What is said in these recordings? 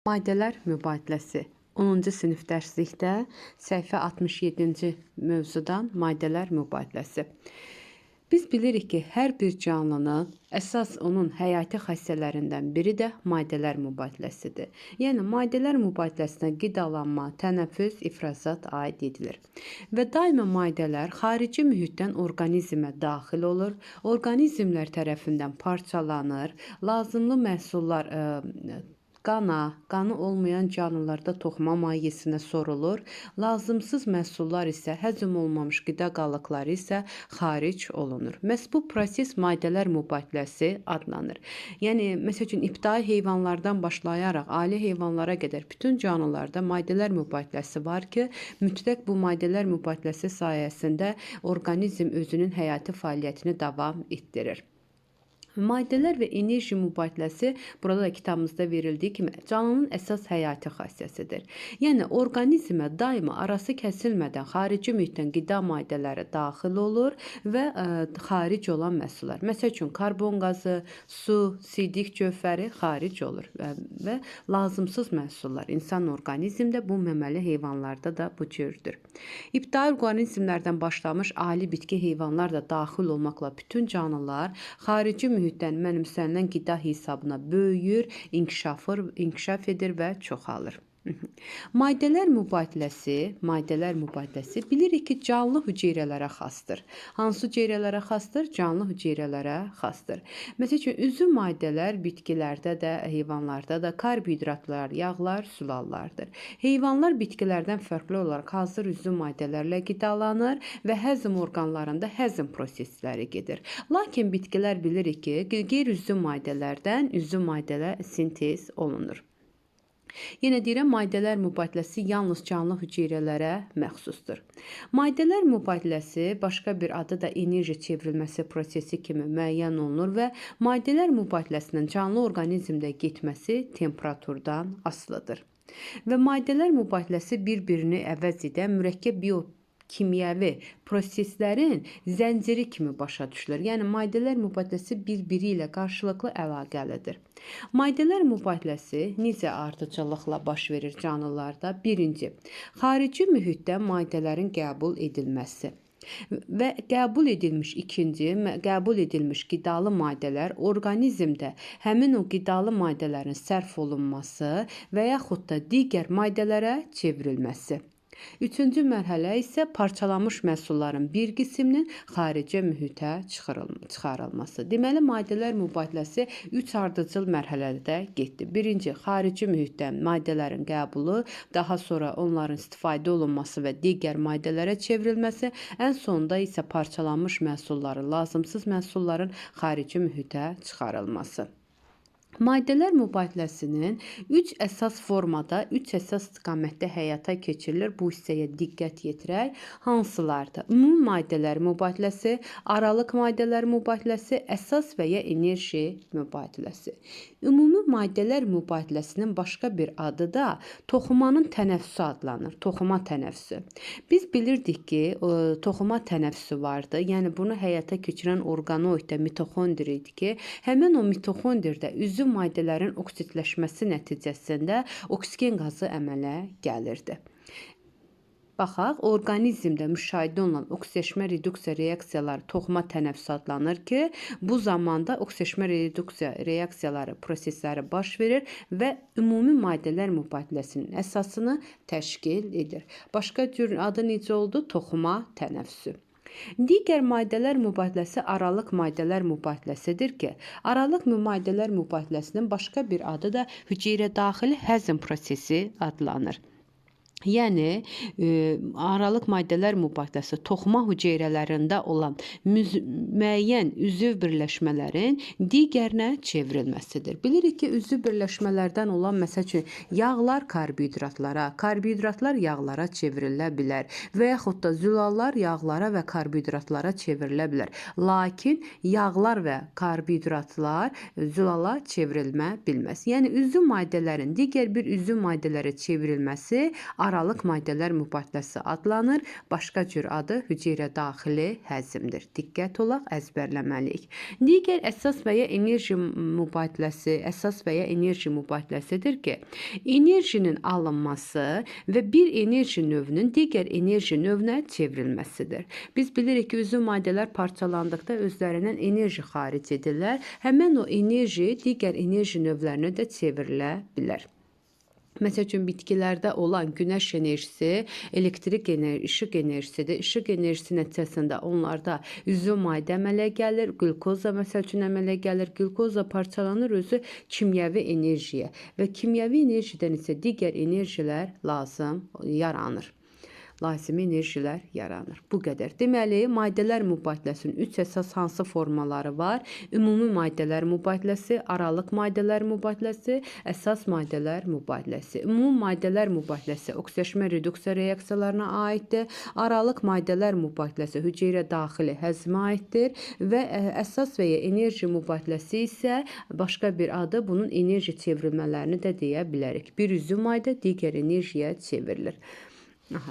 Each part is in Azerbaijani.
Maddələr mübadiləsi 10-cu sinif dərslikdə səhifə 67-ci mövzudan maddələr mübadiləsi. Biz bilirik ki, hər bir canlının əsas onun həyati xassələrindən biri də maddələr mübadiləsidir. Yəni, maddələr mübadiləsinə qidalanma, tənəffüs, ifrazat aid edilir. Və daima maddələr xarici mühitdən orqanizmə daxil olur, orqanizmlər tərəfindən parçalanır, lazımlı məhsullar qanı olmayan canlılarda toxuma mayesinə sorulur, lazımsız məhsullar isə həzm olmamış qida qalıqları isə xaric olunur. Məhz bu proses maddələr mübadiləsi adlanır. Yəni, məsəl üçün, ibtidai heyvanlardan başlayaraq ali heyvanlara qədər bütün canlılarda maddələr mübadiləsi var ki, mütləq bu maddələr mübadiləsi sayəsində orqanizm özünün həyati fəaliyyətini davam etdirir. Maddələr və enerji mübadiləsi burada da kitabımızda verildiyi kimi canlının əsas həyati xassəsidir. Yəni, orqanizmə daima arası kəsilmədən xarici mühitdən qida maddələri daxil olur və xaric olan məhsullar. Məsəl üçün, karbon qazı, su, sidik cövhəri xaric olur və lazımsız məhsullar insan orqanizmdə, bu məməli heyvanlarda da bu cürdür. İbtidai orqanizmlərdən başlamış ali bitki heyvanlar da daxil olmaqla bütün canlılar xarici mühitdən mənimsənilən qida hesabına böyüyür, inkişaf edir və çoxalır. Maddələr mübadiləsi bilirik ki, canlı hüceyrələrə xasdır. Hansı hüceyrələrə xasdır? Canlı hüceyrələrə xasdır. Məsəl üçün, üzüm maddələr bitkilərdə də, heyvanlarda da karbohidratlar, yağlar, sulallardır. Heyvanlar bitkilərdən fərqli olaraq hazır üzüm maddələrlə qidalanır və həzm orqanlarında həzm prosesləri gedir. Lakin bitkilər bilirik ki, qeyri-üzüm maddələrdən üzüm maddələr sintez olunur. Yenə deyirəm, maddələr mübadiləsi yalnız canlı hüceyrələrə məxsusdur. Maddələr mübadiləsi başqa bir adı da enerji çevrilməsi prosesi kimi müəyyən olunur və maddələr mübadiləsinin canlı orqanizmdə getməsi temperaturdan asılıdır. Və maddələr mübadiləsi bir-birini əvəz edən mürəkkəb biokimyəvi proseslərin zənciri kimi başa düşülür. Yəni, maddələr mübadiləsi bir-biri ilə qarşılıqlı əlaqəlidir. Maddələr mübadiləsi necə ardıcıllıqla baş verir canlılarda? Birinci, xarici mühitdən maddələrin qəbul edilməsi. Və qəbul edilmiş qidalı maddələr orqanizmdə həmin o qidalı maddələrin sərf olunması və yaxud da digər maddələrə çevrilməsi. Üçüncü mərhələ isə parçalanmış məhsulların bir qisminin xarici mühitə çıxarılması. Deməli, maddələr mübadiləsi 3 ardıcıl mərhələdə getdi. Birinci, xarici mühitdən maddələrin qəbulu, daha sonra onların istifadə olunması və digər maddələrə çevrilməsi, ən sonunda isə parçalanmış məhsulların, lazımsız məhsulların xarici mühitə çıxarılması. Maddələr mübadiləsinin 3 əsas formada, 3 əsas istiqamətdə həyata keçirilir. Bu hissəyə diqqət yetirək. Hansılardır? Ümumi maddələr mübadiləsi, aralıq maddələr mübadiləsi, əsas və ya enerji mübadiləsi. Ümumi maddələr mübadiləsinin başqa bir adı da toxumanın tənəffüsü adlanır. Toxuma tənəffüsü. Biz bilirdik ki, toxuma tənəffüsü vardı. Yəni, bunu həyata keçirən orqanoiddə mitoxondr idi ki, həmin o mitoxondrdə üzüm maddələrin oksidləşməsi nəticəsində oksigen qazı əmələ gəlirdi. Baxaq, orqanizmdə müşahidə olunan oksidaşma reduksiya reaksiyaları toxuma tənəffüsü adlanır ki, bu zamanda oksidaşma reduksiya reaksiyaları prosesləri baş verir və ümumi maddələr mübadiləsinin əsasını təşkil edir. Başqa cür adı necə oldu? Toxuma tənəffüsü. Digər maddələr mübadiləsi aralıq maddələr mübadiləsidir ki, aralıq maddələr mübadiləsinin başqa bir adı da hüceyrədaxili həzm prosesi adlanır. Yəni, aralıq maddələr mübadiləsi toxuma hüceyrələrində olan müəyyən üzv birləşmələrin digərinə çevrilməsidir. Bilirik ki, üzv birləşmələrdən olan, məsəl üçün, yağlar karbohidratlara, karbohidratlar yağlara çevrilə bilər və yaxud da zülallar yağlara və karbohidratlara çevrilə bilər. Lakin yağlar və karbohidratlar zülala çevrilmə bilməz. Yəni, üzv maddələrin digər bir üzv maddələrə çevrilməsi aralıq maddələr mübadiləsi adlanır. Başqa cür adı hüceyrə daxili həzmdir. Diqqət olaq, əzbərləməliyik. Digər əsas və ya enerji mübadiləsidir ki, enerjinin alınması və bir enerji növünün digər enerji növünə çevrilməsidir. Biz bilirik ki, üzvü maddələr parçalandıqda özlərindən enerji xaric edirlər. Həmin o enerji digər enerji növlərinə də çevrilə bilər. Məsəl üçün, bitkilərdə olan günəş enerjisi, elektrik enerjisi, işıq enerjisidir. İşıq enerjisi nəticəsində onlarda üzvü maddə əmələ gəlir, qlükoza məsəl üçün əmələ gəlir. Qlükoza parçalanır özü kimyəvi enerjiyə və kimyəvi enerjidən isə digər enerjilər yaranır. Lazımi enerjilər yaranır. Bu qədər. Deməli, maddələr mübadiləsinin 3 əsas hansı formaları var? Ümumi maddələr mübadiləsi, aralıq maddələr mübadiləsi, əsas maddələr mübadiləsi. Ümumi maddələr mübadiləsi oksidaşmə reduksiya reaksiyalarına aiddir. Aralıq maddələr mübadiləsi hüceyrə daxili həzmə aiddir və əsas və ya enerji mübadiləsi isə başqa bir adı bunun enerji çevrilmələrini də deyə bilərik. Bir üzvü maddə digər enerjiyə çevrilir.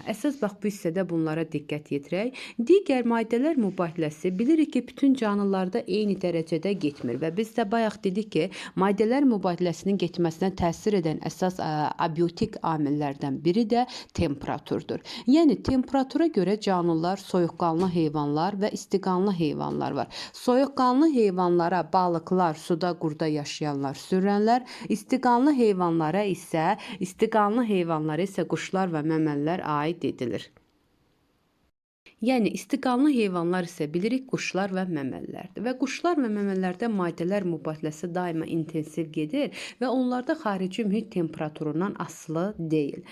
Əsas bax bu hissədə bunlara diqqət yetirək. Digər maddələr mübadiləsi bilirik ki, bütün canlılarda eyni dərəcədə getmir və biz də bayaq dedik ki, maddələr mübadiləsinin getməsinə təsir edən əsas abiotik amillərdən biri də temperaturdur. Yəni temperatura görə canlılar, soyuqqanlı heyvanlar və istiqanlı heyvanlar var. Soyuqqanlı heyvanlara balıqlar, suda, qurda yaşayanlar, sürünlər, istiqanlı heyvanlara isə quşlar və məməlilər aid edilir. Yəni, istiqanlı heyvanlar isə bilirik quşlar və məməllərdir. Və quşlar və məməllərdə maddələr mübadiləsi daima intensiv gedir və onlarda xarici mühit temperaturundan asılı deyil.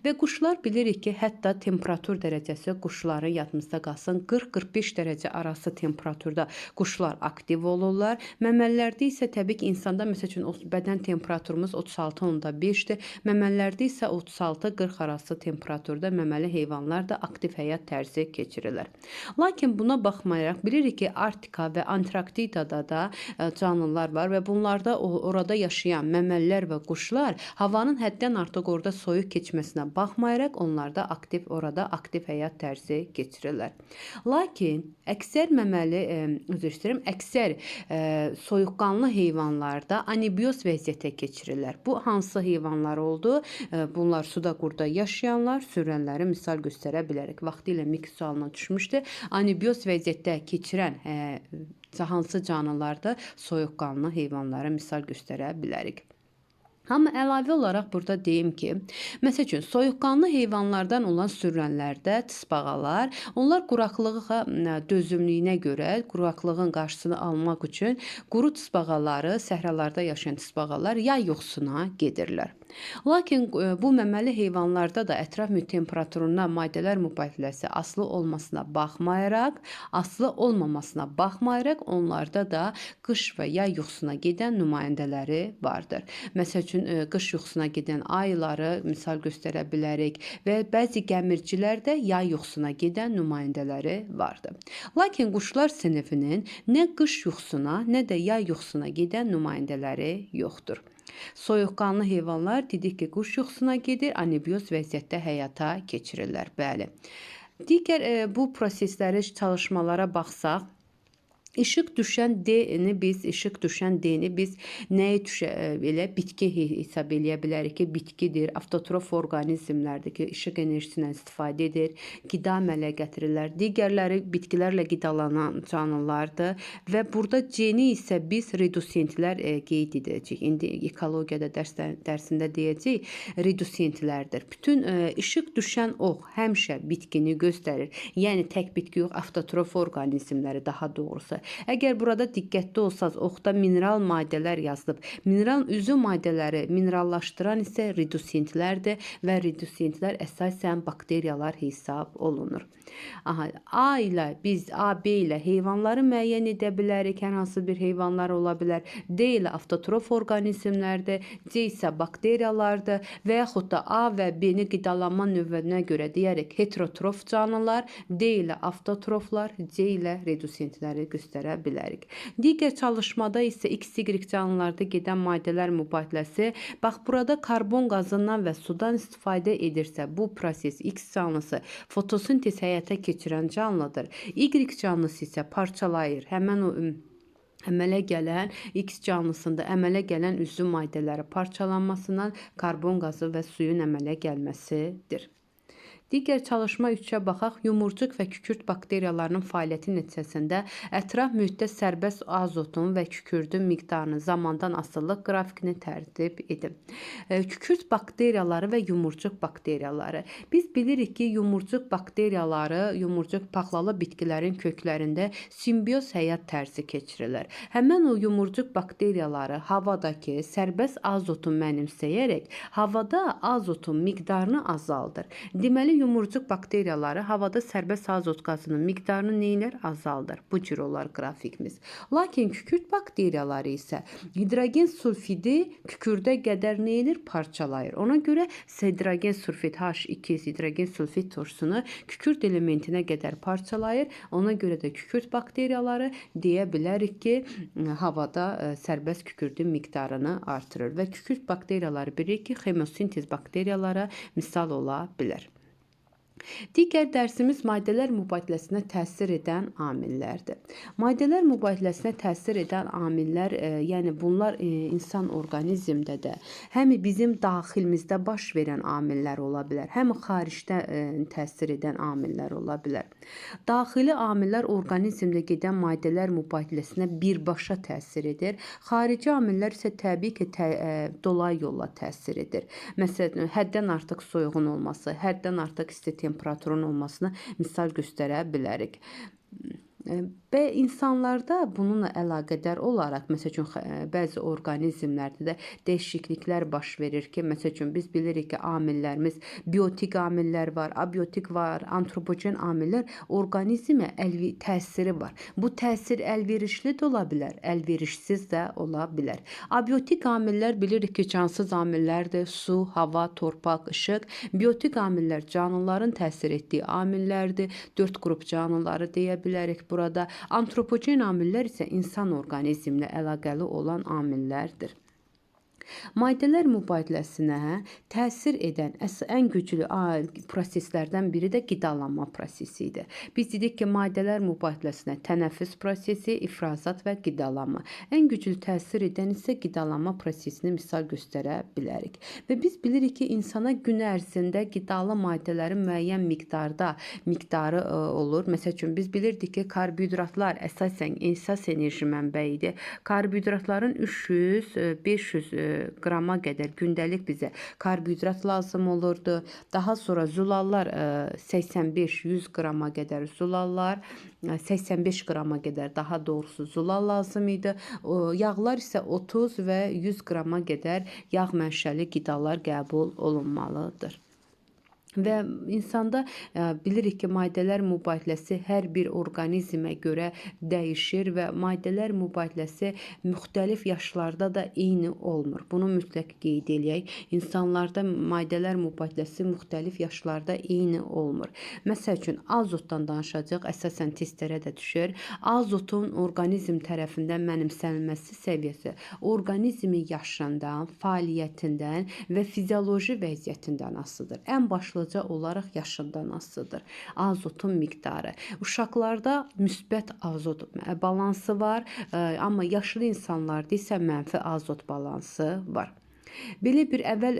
Və quşlar bilirik ki, hətta temperatur dərəcəsi quşların yadımızda qalsın 40-45 dərəcə arası temperaturda quşlar aktiv olurlar. Məməllərdə isə təbii ki, insanda məsəl üçün bədən temperaturumuz 36,5-dir. Məməllərdə isə 36-40 arası temperaturda məməli heyvanlar da aktiv həyat tərzi keçirirlər. Lakin buna baxmayaraq bilirik ki, Arktika və Antarktidada da canlılar var və bunlarda orada yaşayan məməlilər və quşlar havanın həddən artıq orada soyuq keçməsinə baxmayaraq onlarda orada aktiv həyat tərzi keçirirlər. Lakin əksər soyuqqanlı heyvanlarda anabiyoz vəziyyətə keçirirlər. Bu hansı heyvanlar oldu? Bunlar suda, qurda yaşayanlar, sürünləri misal göstərə bilərik. Vaxtilə sualına düşmüşdü. Anabiyoz vəziyyətdə keçirən hansı canlılarda soyuqqanlı heyvanlara misal göstərə bilərik. Amma əlavə olaraq burada deyim ki, məsəl üçün, soyuqqanlı heyvanlardan olan sürünlərdə tısbağalar, onlar quraqlığa dözümlüyünə görə, quraqlığın qarşısını almaq üçün quru tısbağaları, səhralarda yaşayan tısbağalar yay yuxusuna gedirlər. Lakin bu məməli heyvanlarda da ətraf mühit temperaturundan maddələr mübadiləsi asılı olmamasına baxmayaraq onlarda da qış və yay yuxusuna gedən nümayəndələri vardır. Məsəl üçün, qış yuxusuna gedən ayıları misal göstərə bilərik və bəzi gəmircilər də yay yuxusuna gedən nümayəndələri vardır. Lakin quşlar sinifinin nə qış yuxusuna, nə də yay yuxusuna gedən nümayəndələri yoxdur. Soyuqqanlı heyvanlar dedik ki, quş yuxusuna gedir, anabiyoz vəziyyətdə həyata keçirirlər. Bəli. Digər bu prosesləri, çalışmalara baxsaq, İşıq düşən D-ni biz nəyə bitki hesab eləyə bilərik ki, bitkidir, avtotrof orqanizmlərdir ki, işıq enerjisindən istifadə edir, qida əmələ gətirirlər. Digərləri bitkilərlə qidalanan canlılardır və burada C-ni isə biz redusentlər qeyd edəcəyik. İndi ekologiyada dərsində deyəcəyik, redusentlərdir. Bütün işıq düşən ox həmişə bitkini göstərir. Yəni, tək bitki yox, avtotrof orqanizmləri daha doğrusu. Əgər burada diqqətli olsanız, oxda mineral maddələr yazılıb. Üzvü maddələri minerallaşdıran isə redusentlərdir və redusentlər əsasən bakteriyalar hesab olunur. Biz A, B ilə heyvanları müəyyən edə bilərik. Hər hansı bir heyvanlar ola bilər. D ilə avtotrof orqanizmlərdir. C isə bakteriyalardır və yaxud da A və B-ni qidalanma növünə görə deyərək heterotrof canlılar, D ilə avtotroflar, C ilə redusentləri göstərir. göstərə bilərik. Digər çalışmada isə XY canlılarda gedən maddələr mübadiləsi, bax burada karbon qazından və sudan istifadə edirsə, bu proses X canlısı fotosintez həyata keçirən canlıdır. Y canlısı isə parçalayır. Həmən o əmələ gələn X canlısında əmələ gələn üzvü maddələri parçalanmasından karbon qazı və suyun əmələ gəlməsidir. Digər çalışma 3-ə baxaq. Yumurcuq və kükürt bakteriyalarının fəaliyyəti nəticəsində ətraf mühitdə sərbəst azotun və kükürdün miqdarının zamandan asılılıq qrafikini tərtib edin. Kükürt bakteriyaları və yumurcuq bakteriyaları. Biz bilirik ki, yumurcuq bakteriyaları, yumurcuq paxlalı bitkilərin köklərində simbiyoz həyat tərzi keçirirlər. Həmən o yumurcuq bakteriyaları havadakı sərbəst azotu mənimsəyərək havada azotun miqdarını azaldır. Deməli, yumurcuq bakteriyaları havada sərbəst azot qazının miqdarını neylər? Azaldır. Bu cür olar qrafikimiz. Lakin kükürt bakteriyaları isə hidrogen sulfidi kükürdə qədər neylir? Parçalayır. Ona görə hidrogen sulfid H2 hidrogen sulfid turşusunu kükürt elementinə qədər parçalayır. Ona görə də kükürt bakteriyaları deyə bilərik ki, havada sərbəst kükürdün miqdarını artırır və kükürt bakteriyaları bilirik ki, xemosintez bakteriyalara misal ola bilər. Digər dərsimiz maddələr mübadiləsinə təsir edən amillərdir. Maddələr mübadiləsinə təsir edən amillər, yəni bunlar insan orqanizmdə də, həm bizim daxilimizdə baş verən amillər ola bilər, həm xaricdə təsir edən amillər ola bilər. Daxili amillər orqanizmdə gedən maddələr mübadiləsinə birbaşa təsir edir. Xarici amillər isə təbii ki, dolayı yolla təsir edir. Məsələn, həddən artıq soyuğun olması, həddən artıq isti temperaturun olmasına misal göstərə bilərik. Və insanlarda bununla əlaqədar olaraq, məsəl üçün, bəzi orqanizmlərdə də dəyişikliklər baş verir ki, məsəl üçün, biz bilirik ki, amillərimiz, biotik amillər var, abiotik var, antropogen amillər orqanizmə təsiri var. Bu təsir əlverişli də ola bilər, əlverişsiz də ola bilər. Abiotik amillər bilirik ki, cansız amillərdir, su, hava, torpaq, işıq. Biotik amillər canlıların təsir etdiyi amillərdir, 4 qrup canlıları deyə bilərik burada. Antropogen amillər isə insan orqanizmlə əlaqəli olan amillərdir. Maddələr mübadiləsinə təsir edən ən güclü proseslərdən biri də qidalanma prosesidir. Biz dedik ki, maddələr mübadiləsinə tənəffüs prosesi, ifrazat və qidalanma. Ən güclü təsir edən isə qidalanma prosesini misal göstərə bilərik. Və biz bilirik ki, insana gün ərzində qidalı maddələrin müəyyən miqdarı olur. Məsəl üçün, biz bilirdik ki, karbohidratlar əsasən enerji mənbəyidir. Karbohidratların 300-500 qrama qədər gündəlik bizə karbohidrat lazım olurdu. Daha sonra zulallar 85-100 qrama qədər zulallar, 85 qrama qədər daha doğrusu zulal lazım idi. Yağlar isə 30 və 100 qrama qədər yağ mənşəli qidalar qəbul olunmalıdır. Və insanda bilirik ki, maddələr mübadiləsi hər bir orqanizmə görə dəyişir və maddələr mübadiləsi müxtəlif yaşlarda da eyni olmur. Bunu mütləq qeyd eləyək. İnsanlarda maddələr mübadiləsi müxtəlif yaşlarda eyni olmur. Məsəl üçün, azotdan danışacaq, əsasən testlərə də düşür. Azotun orqanizm tərəfindən mənimsənilməsi səviyyəsi orqanizmin yaşından, fəaliyyətindən və fizioloji vəziyyətindən asılıdır. Ən başlıca olaraq yaşından asılıdır. Azotun miqdarı. Uşaqlarda müsbət azot balansı var, amma yaşlı insanlarda isə mənfi azot balansı var. Belə bir əvvəl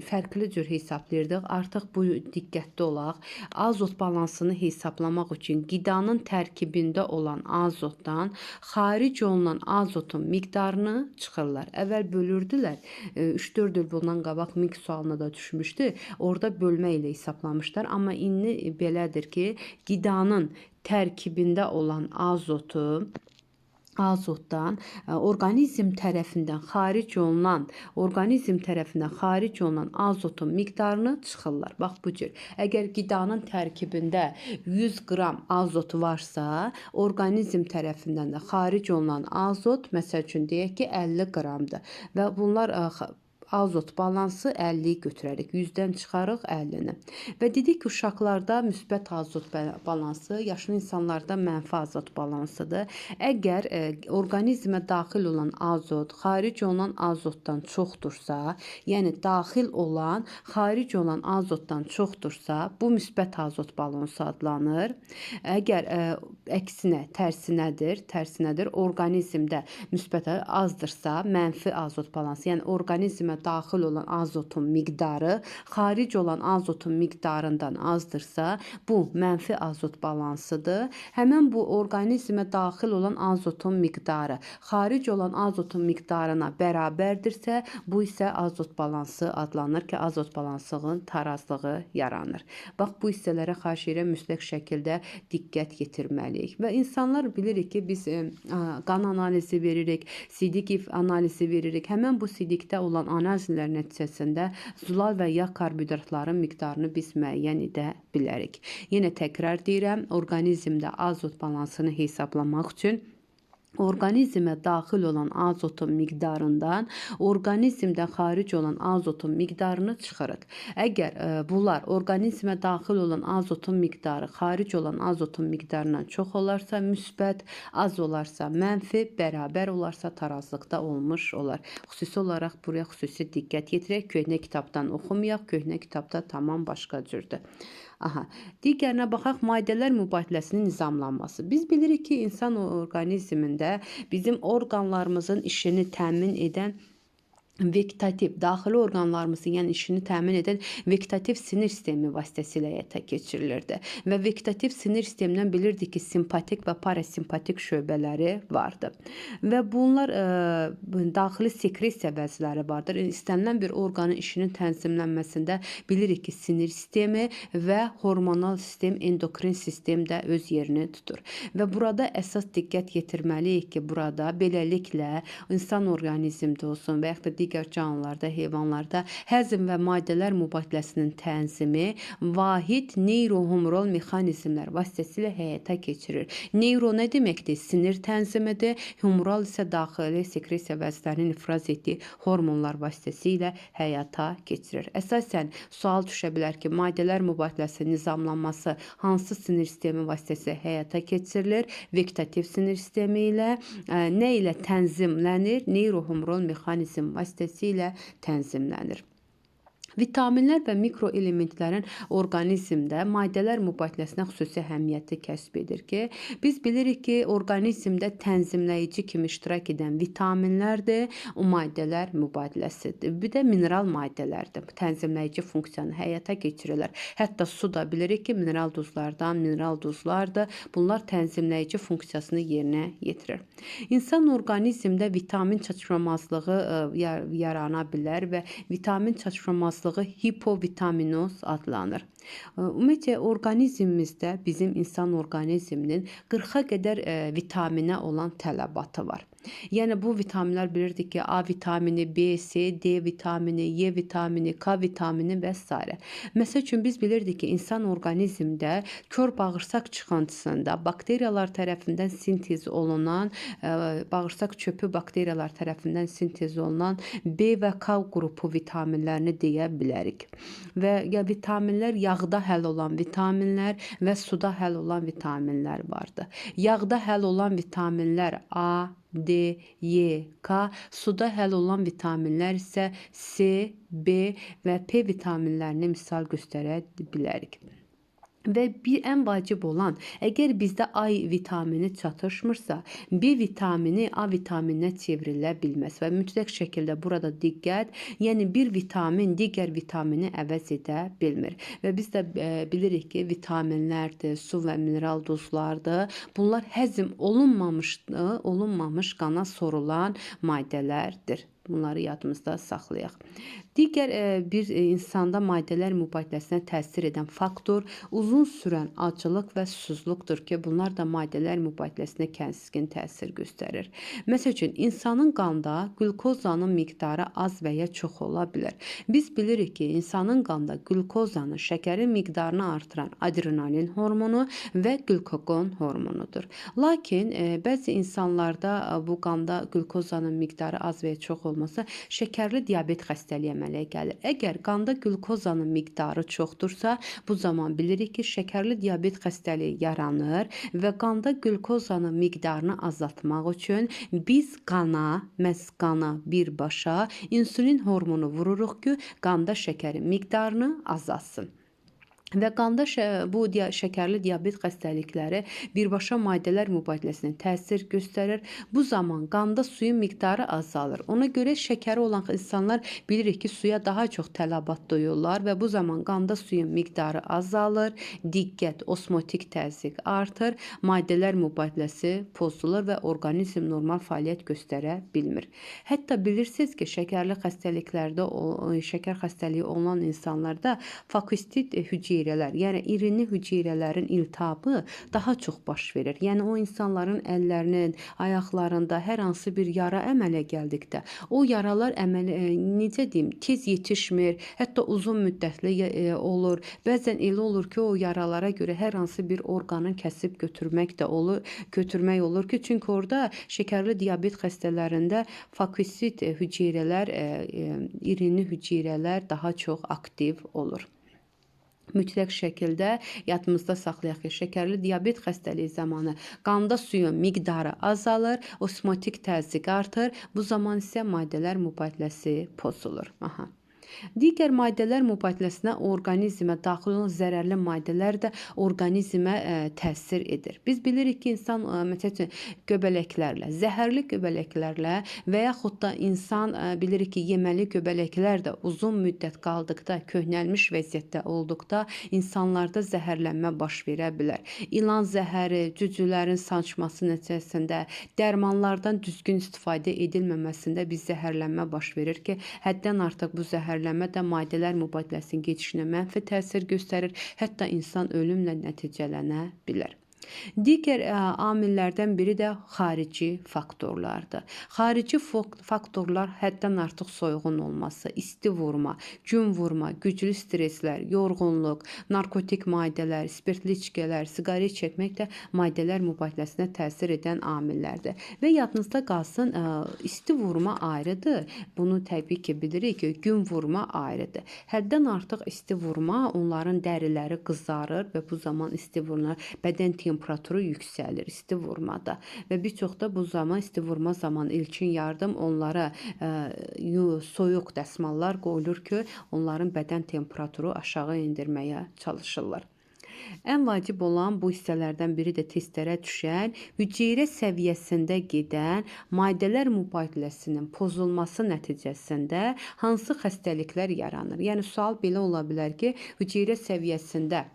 fərqli cür hesablayırdıq. Artıq bu diqqətli olaq. Azot balansını hesablamaq üçün qidanın tərkibində olan azotdan xaric olunan azotun miqdarını çıxırlar. Əvvəl bölürdülər. 3-4 il bundan qabaq MİQ sualına da düşmüşdü. Orada bölmə ilə hesablamışlar. Amma indi belədir ki, qidanın tərkibində olan azotdan orqanizm tərəfindən xaric olunan azotun miqdarını çıxırlar. Bax bu cür. Əgər qidanın tərkibində 100 qram azot varsa, orqanizm tərəfindən də xaric olunan azot, məsəl üçün deyək ki, 50 qramdır və bunlar azot balansı 50-yi götürərik. 100-dən çıxarıq 50-ni. Və dedik ki, uşaqlarda müsbət azot balansı, yaşlı insanlarda mənfi azot balansıdır. Əgər orqanizmə daxil olan azot xaric olan azotdan çoxdursa, yəni daxil olan xaric olan azotdan çoxdursa, bu müsbət azot balansı adlanır. Əgər əksinə, tərsinədir, orqanizmdə müsbət azdırsa, mənfi azot balansı, yəni orqanizmə daxil olan azotun miqdarı xaric olan azotun miqdarından azdırsa, bu mənfi azot balansıdır. Həmin bu orqanizmə daxil olan azotun miqdarı xaric olan azotun miqdarına bərabərdirsə, bu isə azot balansı adlanır ki, azot balansının tarazlığı yaranır. Bax, bu hissələrə xahiş edirəm mütləq şəkildə diqqət yetirməliyik. Və insanlar bilirik ki, biz qan analizi veririk, sidik analizi veririk. Həmin bu sidikdə olan analizlər nəticəsində zulal və yağ karbohidratların miqdarını biz müəyyən edə bilərik. Yenə təkrar deyirəm, orqanizmdə azot balansını hesablamaq üçün orqanizmə daxil olan azotun miqdarından orqanizmdən xaric olan azotun miqdarını çıxırıq. Əgər bunlar orqanizmə daxil olan azotun miqdarı xaric olan azotun miqdarından çox olarsa müsbət, az olarsa mənfi, bərabər olarsa tarazlıqda olmuş olar. Xüsusi olaraq buraya xüsusi diqqət yetirək. Köhnə kitabdan oxumayaq, köhnə kitabda tamam başqa cürdür. Digərinə baxaq, maddələr mübadiləsinin nizamlanması. Biz bilirik ki, insan orqanizmində bizim orqanlarımızın işini təmin edən vegetativ, daxili orqanlarımızın yəni işini təmin edən vegetativ sinir sistemi vasitəsilə həyata keçirilirdi. Və vegetativ sinir sistemindən bilirdik ki, simpatik və parasimpatik şöbələri vardır. Və bunlar daxili sekresiya vəzləri vardır. İstənilən bir orqanın işinin tənzimlənməsində bilirik ki, sinir sistemi və hormonal sistem, endokrin sistem də öz yerini tutur. Və burada əsas diqqət yetirməliyik ki, burada beləliklə insan orqanizmdə olsun və yaxud da digər canlılarda, heyvanlarda həzm və maddələr mübadiləsinin tənzimi vahid neyrohumoral mexanizmlər vasitəsilə həyata keçirir. Neyro nə deməkdir? Sinir tənzimidir. Humoral isə daxili sekresiya vəzlərinin ifraz etdiyi hormonlar vasitəsilə həyata keçirir. Əsasən sual düşə bilər ki, maddələr mübadiləsinin nizamlanması hansı sinir sistemi vasitəsilə həyata keçirilir? Vegetativ sinir sistemi ilə, nə ilə tənzimlənir? Neyrohumoral mexanizm vasitəsilə tənzimlənir. Vitaminlər və mikroelementlərin orqanizmdə maddələr mübadiləsinə xüsusi əhəmiyyəti kəsb edir ki, biz bilirik ki, orqanizmdə tənzimləyici kimi iştirak edən vitaminlərdir, o maddələr mübadiləsidir. Bir də mineral maddələrdir. Tənzimləyici funksiyanı həyata keçirirlər. Hətta su da bilirik ki, mineral duzlardır. Bunlar tənzimləyici funksiyasını yerinə yetirir. İnsan orqanizmdə vitamin çatışmamazlığı yarana bilər və vitamin çatışmamazlığı hipovitaminnoz adlanır. Ümumiyyətlə, orqanizmimizdə bizim insan orqanizminin 40-a qədər vitaminə olan tələbatı var. Yəni, bu vitaminlər bilirdik ki, A vitamini, B, C, D vitamini, Y vitamini, K vitamini və s. Məsəl üçün, biz bilirdik ki, insan orqanizmdə kör bağırsaq çıxıntısında bakteriyalar tərəfindən sintez olunan, bağırsaq çöpü bakteriyalar tərəfindən sintez olunan B və K qrupu vitaminlərini deyə bilərik. Və ya vitaminlər yağda həll olan vitaminlər və suda həll olan vitaminlər vardır. Yağda həll olan vitaminlər A, D, Y, K, suda həll olan vitaminlər isə C, B və P vitaminlərini misal göstərə bilərik. Və ən vacib olan, əgər bizdə A vitamini çatışmırsa, B vitamini A vitamininə çevrilə bilməz və mütləq şəkildə burada diqqət, yəni bir vitamin digər vitamini əvəz edə bilmir. Və biz də bilirik ki, vitaminlərdir, su və mineral duzlardır. Bunlar həzm olunmamış qana sorulan maddələrdir. Bunları yadımızda saxlayaq. Digər bir insanda maddələr mübadiləsinə təsir edən faktor uzun sürən aclıq və susuzluqdur ki, bunlar da maddələr mübadiləsinə kəskin təsir göstərir. Məsəl üçün, insanın qanda qlükozanın miqdarı az və ya çox ola bilər. Biz bilirik ki, insanın qanda qlükozanın, şəkərin miqdarını artıran adrenalin hormonu və qlükagon hormonudur. Lakin bəzi insanlarda bu qanda qlükozanın miqdarı az və ya çox olmasa, şəkərli diabet xəstəliyi əmələ gəlir. Əgər qanda qlükozanın miqdarı çoxdursa, bu zaman bilirik ki, şəkərli diabet xəstəliyi yaranır və qanda qlükozanın miqdarını azaltmaq üçün biz məhz qana birbaşa insulin hormonu vururuq ki, qanda şəkərin miqdarını azaltsın. Və qanda şəkərli diabet xəstəlikləri birbaşa maddələr mübadiləsinə təsir göstərir. Bu zaman qanda suyun miqdarı azalır. Ona görə şəkəri olan insanlar bilirik ki, suya daha çox tələbat duyurlar və bu zaman qanda suyun miqdarı azalır, diqqət, osmotik təzyiq artır, maddələr mübadiləsi pozulur və orqanizm normal fəaliyyət göstərə bilmir. Hətta bilirsiniz ki, şəkər xəstəliyi olan insanlarda fakostit hüceyrələr, yəni irinli hüceyrələrin iltihabı daha çox baş verir. Yəni o insanların əllərinin, ayaqlarında hər hansı bir yara əmələ gəldikdə, o yaralar necə deyim, tez yetişmir, hətta uzun müddətli olur. Bəzən elə olur ki, o yaralara görə hər hansı bir orqanı kəsib götürmək olur ki, çünki orada şəkərli diabet xəstələrində fakostit hüceyrələr, irinli hüceyrələr daha çox aktiv olur. Mütləq şəkildə yadımızda saxlayaq ki, şəkərli diabet xəstəliyi zamanı qanda suyun miqdarı azalır, osmotik təzyiq artır. Bu zaman isə maddələr mübadiləsi pozulur. Digər maddələr mübadiləsinə orqanizmə daxil olan zərərli maddələr də orqanizmə təsir edir. Biz bilirik ki, insan məsələn göbələklərlə, zəhərli göbələklərlə və yaxud da insan bilirik ki, yeməli göbələklər də uzun müddət qaldıqda, köhnəlmiş vəziyyətdə olduqda insanlarda zəhərlənmə baş verə bilər. İlan zəhəri, cücülərin sancması nəticəsində, dərmanlardan düzgün istifadə edilməməsində biz zəhərlənmə baş verir ki, həddən artıq bu zəhərlənmə də maddələr mübadiləsinin keçişinə mənfi təsir göstərir, hətta insan ölümlə nəticələnə bilər. Digər amillərdən biri də xarici faktorlardır. Xarici faktorlar həddən artıq soyuğun olması, isti vurma, gün vurma, güclü stresslər, yorğunluq, narkotik maddələr, spirtli içkilər, siqaret çəkmək də maddələr mübadiləsinə təsir edən amillərdir. Və yadınızda qalsın, isti vurma ayrıdır. Bunu təbii ki, bilirik ki, gün vurma ayrıdır. Həddən artıq isti vurma, onların dəriləri qızarır və bu zaman isti vurma, bədən temperaturu yüksəlir isti vurmada və bir çox da bu zaman isti vurma zamanı ilkin yardım onlara soyuq dəsmallar qoyulur ki, onların bədən temperaturu aşağı endirməyə çalışırlar. Ən vacib olan bu hissələrdən biri də testlərə düşən, hüceyrə səviyyəsində gedən maddələr mübadiləsinin pozulması nəticəsində hansı xəstəliklər yaranır? Yəni sual belə ola bilər ki, hüceyrə səviyyəsində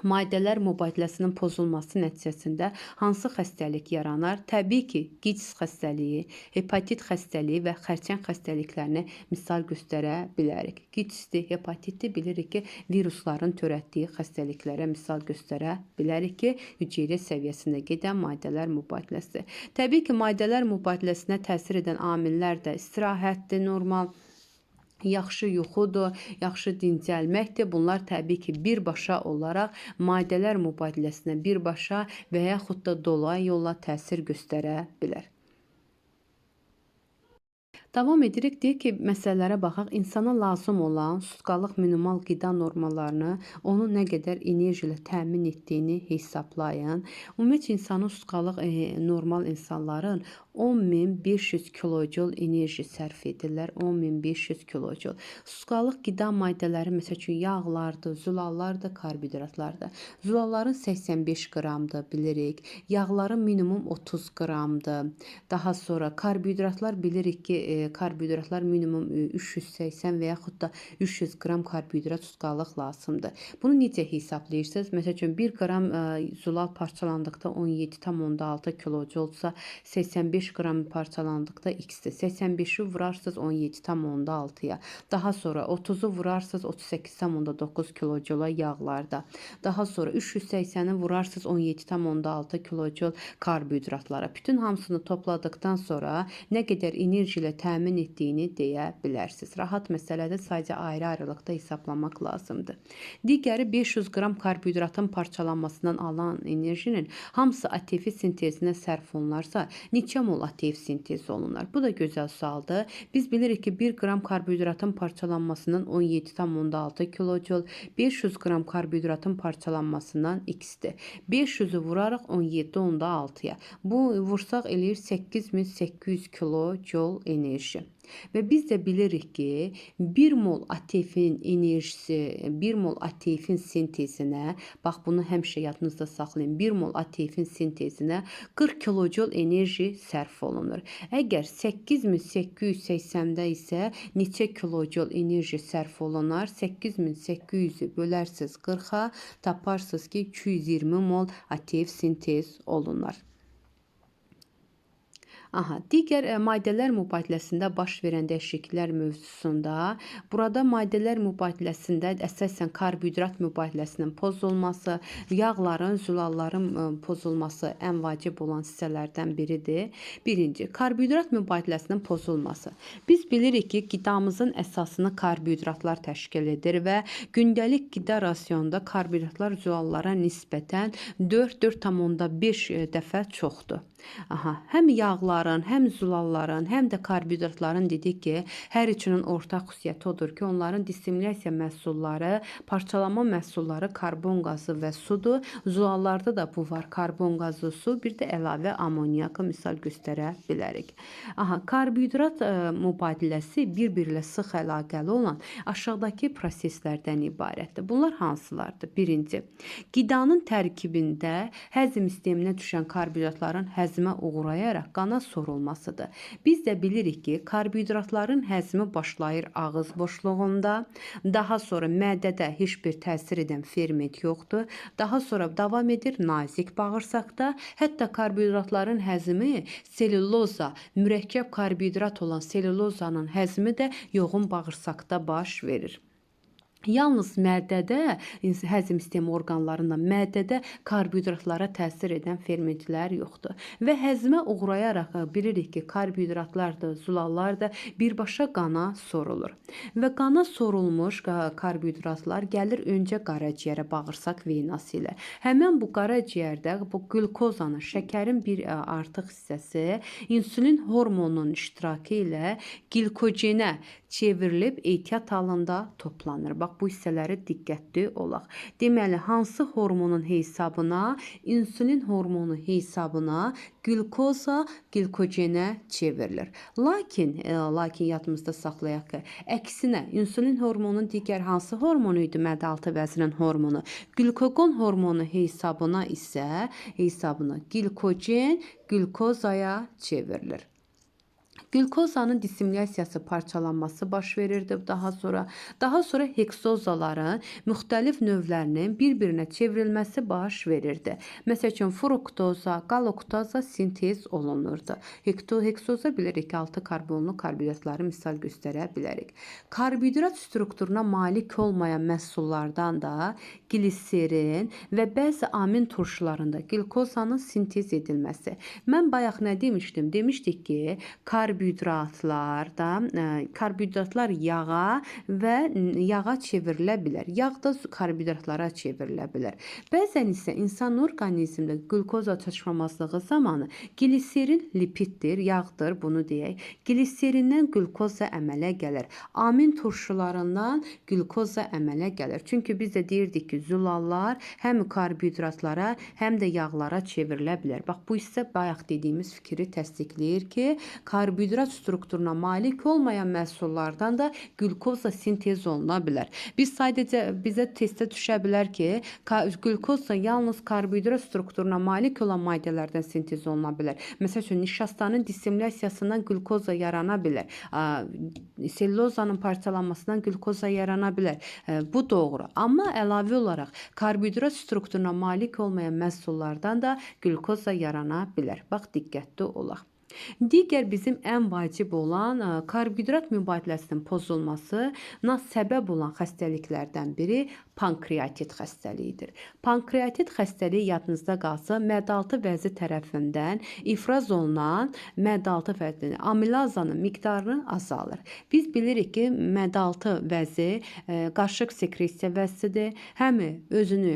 maddələr mübadiləsinin pozulması nəticəsində hansı xəstəlik yaranır? Təbii ki, QİÇS xəstəliyi, hepatit xəstəliyi və xərçəng xəstəliklərini misal göstərə bilərik. QİÇS-də, hepatitdə bilirik ki, virusların törətdiyi xəstəliklərə misal göstərə bilərik ki, hüceyrə səviyyəsində gedən maddələr mübadiləsi. Təbii ki, maddələr mübadiləsinə təsir edən amillər də istirahətdir, normal, yaxşı yuxudur, yaxşı dincəlməkdir. Bunlar təbii ki, birbaşa olaraq maddələr mübadiləsinə birbaşa və yaxud da dolayı yolla təsir göstərə bilər. Davam edirik, deyək ki, məsələlərə baxaq. İnsana lazım olan sutkalıq minimal qida normalarını, onu nə qədər enerji ilə təmin etdiyini hesablayın. Ümumiyyətlə, insanın sutkalıq normal insanların 10.500 kilojul enerji sərf edirlər. 10.500 kilojul. Sutkalıq qida maddələri, məsəl üçün, yağlardır, zülallardır, karbohidratlardır. Zülalların 85 qramdır, bilirik. Yağların minimum 30 qramdır. Daha sonra karbohidratlar bilirik ki, karbohidratlar minimum 380 və yaxud da 300 qram karbohidrat sutkalıq lazımdır. Bunu necə hesablayırsınız? Məsəl üçün, 1 qram zülal parçalandıqda 17,6 kilojulsa, 85 85 qram parçalandıqda x-dir. 85-i vurarsınız 17,6-ya. Daha sonra 30-u vurarsınız 38,9 kilojola yağlarda. Daha sonra 380-i vurarsınız 17,6 kilojol karbohidratlara. Bütün hamısını topladıktan sonra nə qədər enerji ilə təmin etdiyini deyə bilərsiniz. Rahat məsələdə sadəcə ayrı-ayrılıqda hesablamaq lazımdır. Digəri 500 qram karbohidratın parçalanmasından alan enerjinin hamısı ATF sintezinə sərf olunarsa, neçə mol ATF sintezi olunar? Bu da gözəl sualdır. Biz bilirik ki, 1 qram karbohidratın parçalanmasından 17,6 kilojol, 500 qram karbohidratın parçalanmasından x-dir. 500-ü vurarıq 17,6-ya. Bu vursaq eləyir 8800 kilojol enerji. Və biz də bilirik ki, 1 mol ATF-in enerjisi, 1 mol ATF-in sintezinə, bax bunu həmişə yadınızda saxlayın, 1 mol ATF-in sintezinə 40 kilojol enerji sərf olunur. Əgər 8880-də isə neçə kilojol enerji sərf olunar? 8800-ü bölərsiniz 40-a, taparsınız ki, 220 mol ATF sintez olunar. Digər maddələr mübadiləsində baş verən dəyişikliklər mövzusunda, burada maddələr mübadiləsində əsasən karbohidrat mübadiləsinin pozulması, yağların, zülalların pozulması ən vacib olan hissələrdən biridir. Birinci, karbohidrat mübadiləsinin pozulması. Biz bilirik ki, qidamızın əsasını karbohidratlar təşkil edir və gündəlik qida rasionunda karbohidratlar zülallara nisbətən 4,5 dəfə çoxdur. Həm yağların, həm zülalların, həm də karbohidratların dedik ki, hər üçünün ortaq xüsusiyyəti odur ki, onların dissimulyasiya məhsulları, parçalama məhsulları karbon qazı və sudur. Zülallarda da bu var, karbon qazı, su, bir də əlavə amoniyakı misal göstərə bilərik. Karbohidrat mübadiləsi bir-biri ilə sıx əlaqəli olan aşağıdakı proseslərdən ibarətdir. Bunlar hansılardır? Birinci, qidanın tərkibində həzm sisteminə düşən karbohidratların həzmə uğrayaraq qana sorulmasıdır. Biz də bilirik ki, karbohidratların həzmi başlayır ağız boşluğunda, daha sonra mədədə heç bir təsir edən ferment yoxdur, daha sonra davam edir nazik bağırsaqda, hətta karbohidratların həzmi selüloza, mürəkkəb karbohidrat olan selülozanın həzmi də yoğun bağırsaqda baş verir. Yalnız mədədə, həzm sistemi orqanlarında mədədə karbohidratlara təsir edən fermentlər yoxdur. Və həzmə uğrayaraq bilirik ki, karbohidratlar da, zülallar da birbaşa qana sorulur. Və qana sorulmuş karbohidratlar gəlir öncə qaraciyərə, bağırsaq venası ilə. Həmən bu qaraciyərdə bu qlukozanın, şəkərin bir artıq hissəsi insulin hormonunun iştirakı ilə glikogenə çevrilib ehtiyat halında toplanır. Bax, bu hissələri diqqətli olaq. Deməli, hansı hormonun hesabına? İnsulin hormonu hesabına glukoza glikogenə çevrilir. Lakin yadımızda saxlayaq ki, əksinə insulin hormonunun digər hansı hormonu idi? Mədə-altı vəzinin hormonu. Glukagon hormonu hesabına isə glikogen glukozaya çevrilir. Glukozanın dissimulyasiyası parçalanması baş verirdi daha sonra heksozaların müxtəlif növlərinin bir-birinə çevrilməsi baş verirdi. Məsəl üçün fruktoza, galaktoza sintez olunurdu. Heksoza bilirik ki, 6 karbonlu karbohidratları misal göstərə bilərik. Karbohidrat strukturuna malik olmayan məhsullardan da gliserin və bəzi amin turşularında glukozanın sintez edilməsi. Mən bayaq nə demişdim? Demişdik ki, karbohidratlar yağa və yağa çevrilə bilər. Yağ da karbohidratlara çevrilə bilər. Bəzən isə insan orqanizmdə glukoza çatışmamazlığı zamanı gliserin lipiddir, yağdır, bunu deyək. Gliserindən glukoza əmələ gəlir. Amin turşularından glukoza əmələ gəlir. Çünki biz də deyirdik ki, zülallar həm karbohidratlara, həm də yağlara çevrilə bilər. Bax, bu isə bayaq dediyimiz fikri təsdiqləyir ki, karbohidrat strukturuna malik olmayan məhsullardan da glukoza sintez oluna bilər. Bizə testdə düşə bilər ki, glukoza yalnız karbohidrat strukturuna malik olan maddələrdən sintez oluna bilər. Məsəl üçün, nişastanın dissimulyasiyasından glukoza yarana bilər. Selülozanın parçalanmasından glukoza yarana bilər. Bu doğru. Amma əlavə olaraq karbohidrat strukturuna malik olmayan məhsullardan da glukoza yarana bilər. Bax, diqqətli olaq. Digər bizim ən vacib olan karbohidrat mübadiləsinin pozulmasına səbəb olan xəstəliklərdən biri pankreatit xəstəliyidir. Pankreatit xəstəliyi yadınızda qalsa, mədaltı vəzi tərəfindən ifraz olunan mədaltı vəzi amilazanın miqdarı azalır. Biz bilirik ki, mədaltı vəzi qaşıq sekresiya vəzidir. Həm özünü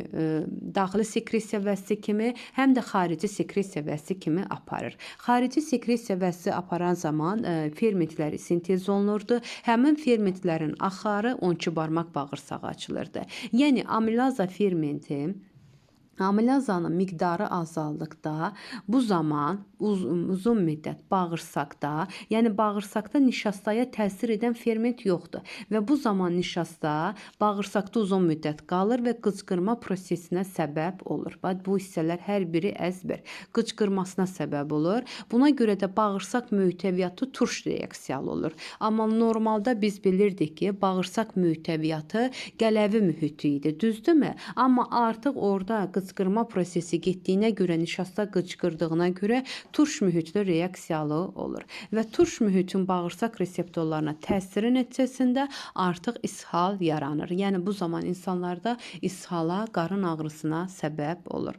daxili sekresiya vəzi kimi, həm də xarici sekresiya vəzi kimi aparır. Xarici sekresiya vəzi aparan zaman fermentlər sintez olunurdu. Həmin fermentlərin axarı 12 barmaq bağırsağı açılırdı. Yəni amilaza fermenti amilazanın miqdarı azaldıqda bu zaman uzun müddət bağırsaqda, yəni bağırsaqda nişastaya təsir edən ferment yoxdur və bu zaman nişasta bağırsaqda uzun müddət qalır və qıcqırma prosesinə səbəb olur. Bu hissələr hər biri əzbər qıcqırmasına səbəb olur. Buna görə də bağırsaq mühitəviyyatı turş reaksiyalı olur. Amma normalda biz bilirdik ki, bağırsaq mühitəviyyatı qələvi mühiti idi, düzdürmü? Amma artıq orada qıcqırma prosesi getdiyinə görə, nişasta qıcqırdığına görə turş mühitli reaksiyalı olur. Və turş mühitin bağırsaq reseptorlarına təsiri nəticəsində artıq ishal yaranır. Yəni bu zaman insanlarda ishala, qarın ağrısına səbəb olur.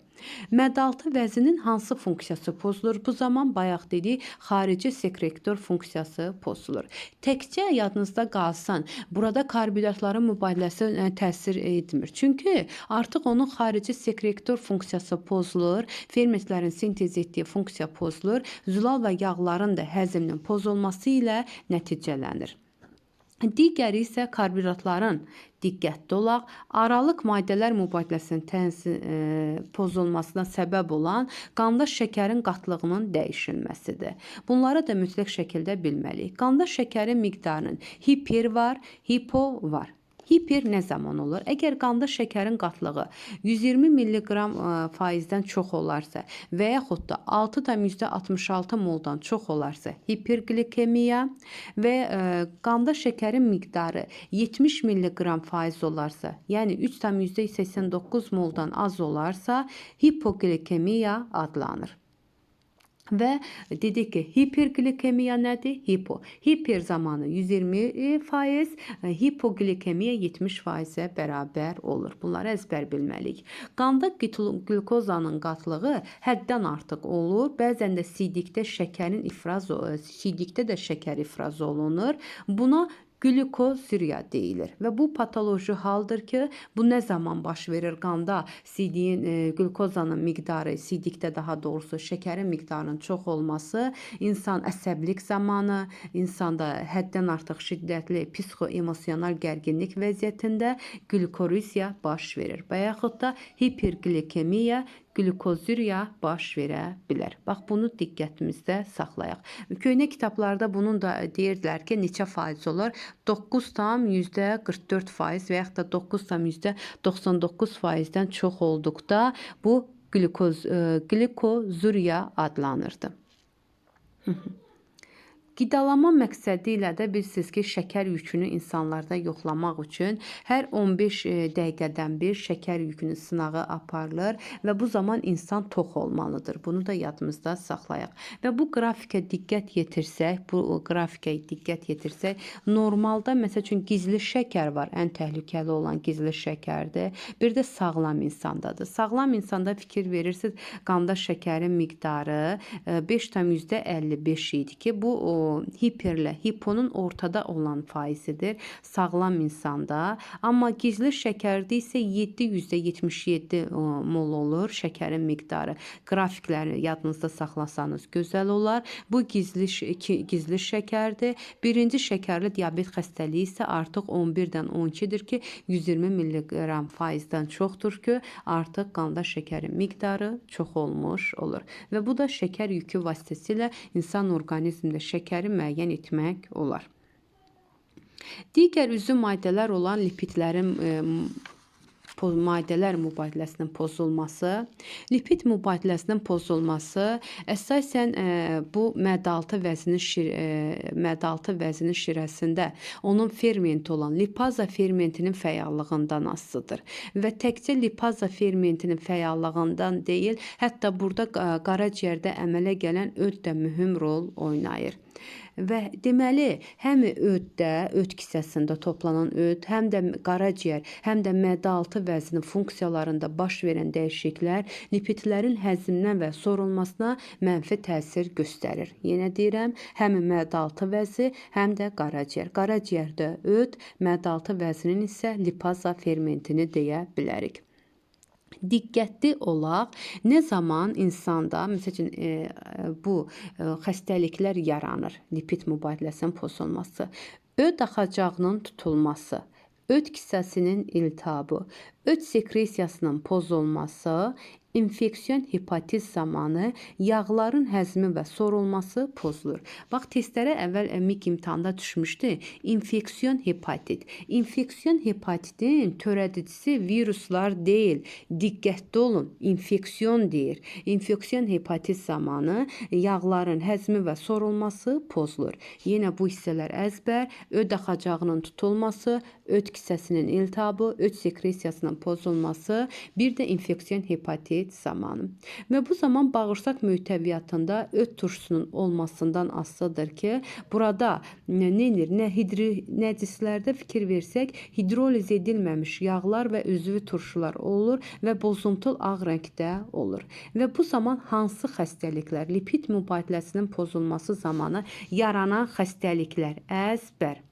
Mədaltı vəzinin hansı funksiyası pozulur? Bu zaman bayaq dedik, xarici sekretor funksiyası pozulur. Təkcə yadınızda qalsın, burada karbohidratların mübadiləsi təsir etmir. Çünki artıq onun xarici sekretor funksiyası pozulur, fermentlərin sintez etdiyi funksiya pozulur, zülal və yağların da həzminin pozulması ilə nəticələnir. Digəri isə karbohidratların diqqətli olaq, aralıq maddələr mübadiləsinin pozulmasına səbəb olan qanda şəkərin qatlığının dəyişilməsidir. Bunları da mütləq şəkildə bilməliyik. Qanda şəkərin miqdarının hiper var, hipo var. Hiper nə zaman olur? Əgər qanda şəkərin qatlığı 120 mg/faizdən çox olarsa və yaxud da 6,66 moldan çox olarsa hiperglikemiya və qanda şəkərin miqdarı 70 mg/faiz olarsa, yəni 3,89 moldan az olarsa hipoglikemiya adlanır. Və dedik ki, hiperglikemiya nədir? Hiper zamanı 120%, hipoglikemiya 70%-ə bərabər olur. Bunları əzbər bilməliyik. Qanda glukozanın qatlığı həddən artıq olur. Bəzən də sidikdə də şəkər ifraz olunur. Buna glukozuriya deyilir və bu patoloji haldır ki, bu nə zaman baş verir? Qanda glukozanın miqdarı, sidikdə daha doğrusu şəkərin miqdarının çox olması, insan əsəblik zamanı, insanda həddən artıq şiddətli psixoemosional gərginlik vəziyyətində glukozuriya baş verir və yaxud da hiperglikemiya, glukozuriya baş verə bilər. Bax, bunu diqqətimizdə saxlayaq. Köhnə kitablarda bunun da deyirdilər ki, neçə faiz olur? 9,44% və yaxud da 9,99%-dən çox olduqda bu glukozuriya adlanırdı. Qidalanma məqsədi ilə də bilirsiniz ki, şəkər yükünü insanlarda yoxlamaq üçün hər 15 dəqiqədən bir şəkər yükünün sınağı aparılır və bu zaman insan tox olmalıdır. Bunu da yadımızda saxlayaq. Və bu qrafikə diqqət yetirsək, normalda məsəl üçün gizli şəkər var, ən təhlükəli olan gizli şəkərdir. Bir də sağlam insandadır. Sağlam insanda fikir verirsiniz, qanda şəkərin miqdarı 5,55 idi ki, bu hiperlə hiponun ortada olan faizidir sağlam insanda. Amma gizli şəkərdə isə 7,77 mol olur şəkərin miqdarı. Qrafikləri yadınızda saxlasanız gözəl olar. Bu gizli şəkərdir. Birinci şəkərli diabet xəstəliyi isə artıq 11-dən 12-dir ki, 120 mg/faizdən çoxdur ki, artıq qanda şəkərin miqdarı çox olmuş olur. Və bu da şəkər yükü vasitəsilə insan orqanizmində şəkəri müəyyən etmək olar. Digər üzü maddələr olan lipidlərin maddələr mübadiləsinin pozulması, lipid mübadiləsinin pozulması əsasən bu məddaltı vəzinin şirəsində onun fermenti olan lipaza fermentinin fəallığından asılıdır və təkcə lipaza fermentinin fəallığından deyil, hətta burada qaraciyərdə əmələ gələn öd də mühüm rol oynayır. Və deməli, həm öd kisəsində toplanan öd, həm də qaraciyər, həm də məddaltı vəzinin funksiyalarında baş verən dəyişikliklər lipidlərin həzminə və sorulmasına mənfi təsir göstərir. Yenə deyirəm, həm məddaltı vəzi, həm də qaraciyər. Qaraciyərdə öd, məddaltı vəzinin isə lipaza fermentini deyə bilərik. Diqqətli olaq, nə zaman insanda, məsəl üçün, bu xəstəliklər yaranır, lipid mübadiləsinin pozulması, öd axacağının tutulması, öd kisəsinin iltihabı, öd sekresiyasının pozulması, infeksiyon hepatiz zamanı yağların həzmi və sorulması pozulur. Bax, testlərə əvvəl MİQ imtahanda düşmüşdü. İnfeksiyon hepatit. İnfeksiyon hepatitin törədicisi viruslar deyil. Diqqətli olun, infeksiyon deyir. İnfeksiyon hepatiz zamanı yağların həzmi və sorulması pozulur. Yenə bu hissələr əzbər, öd axacağının tutulması, öd kisəsinin iltihabı, öd sekresiyasının pozulması, bir də infeksiyon hepatit zamanı. Və bu zaman bağırsaq mühitəviyyatında öd turşusunun olmasından asılıdır ki, burada nə cislərdə fikir versək, hidroliz edilməmiş yağlar və üzvü turşular olur və bozuntul ağ rəngdə olur. Və bu zaman hansı xəstəliklər, lipid mübadiləsinin pozulması zamanı yaranan xəstəliklər əzbər.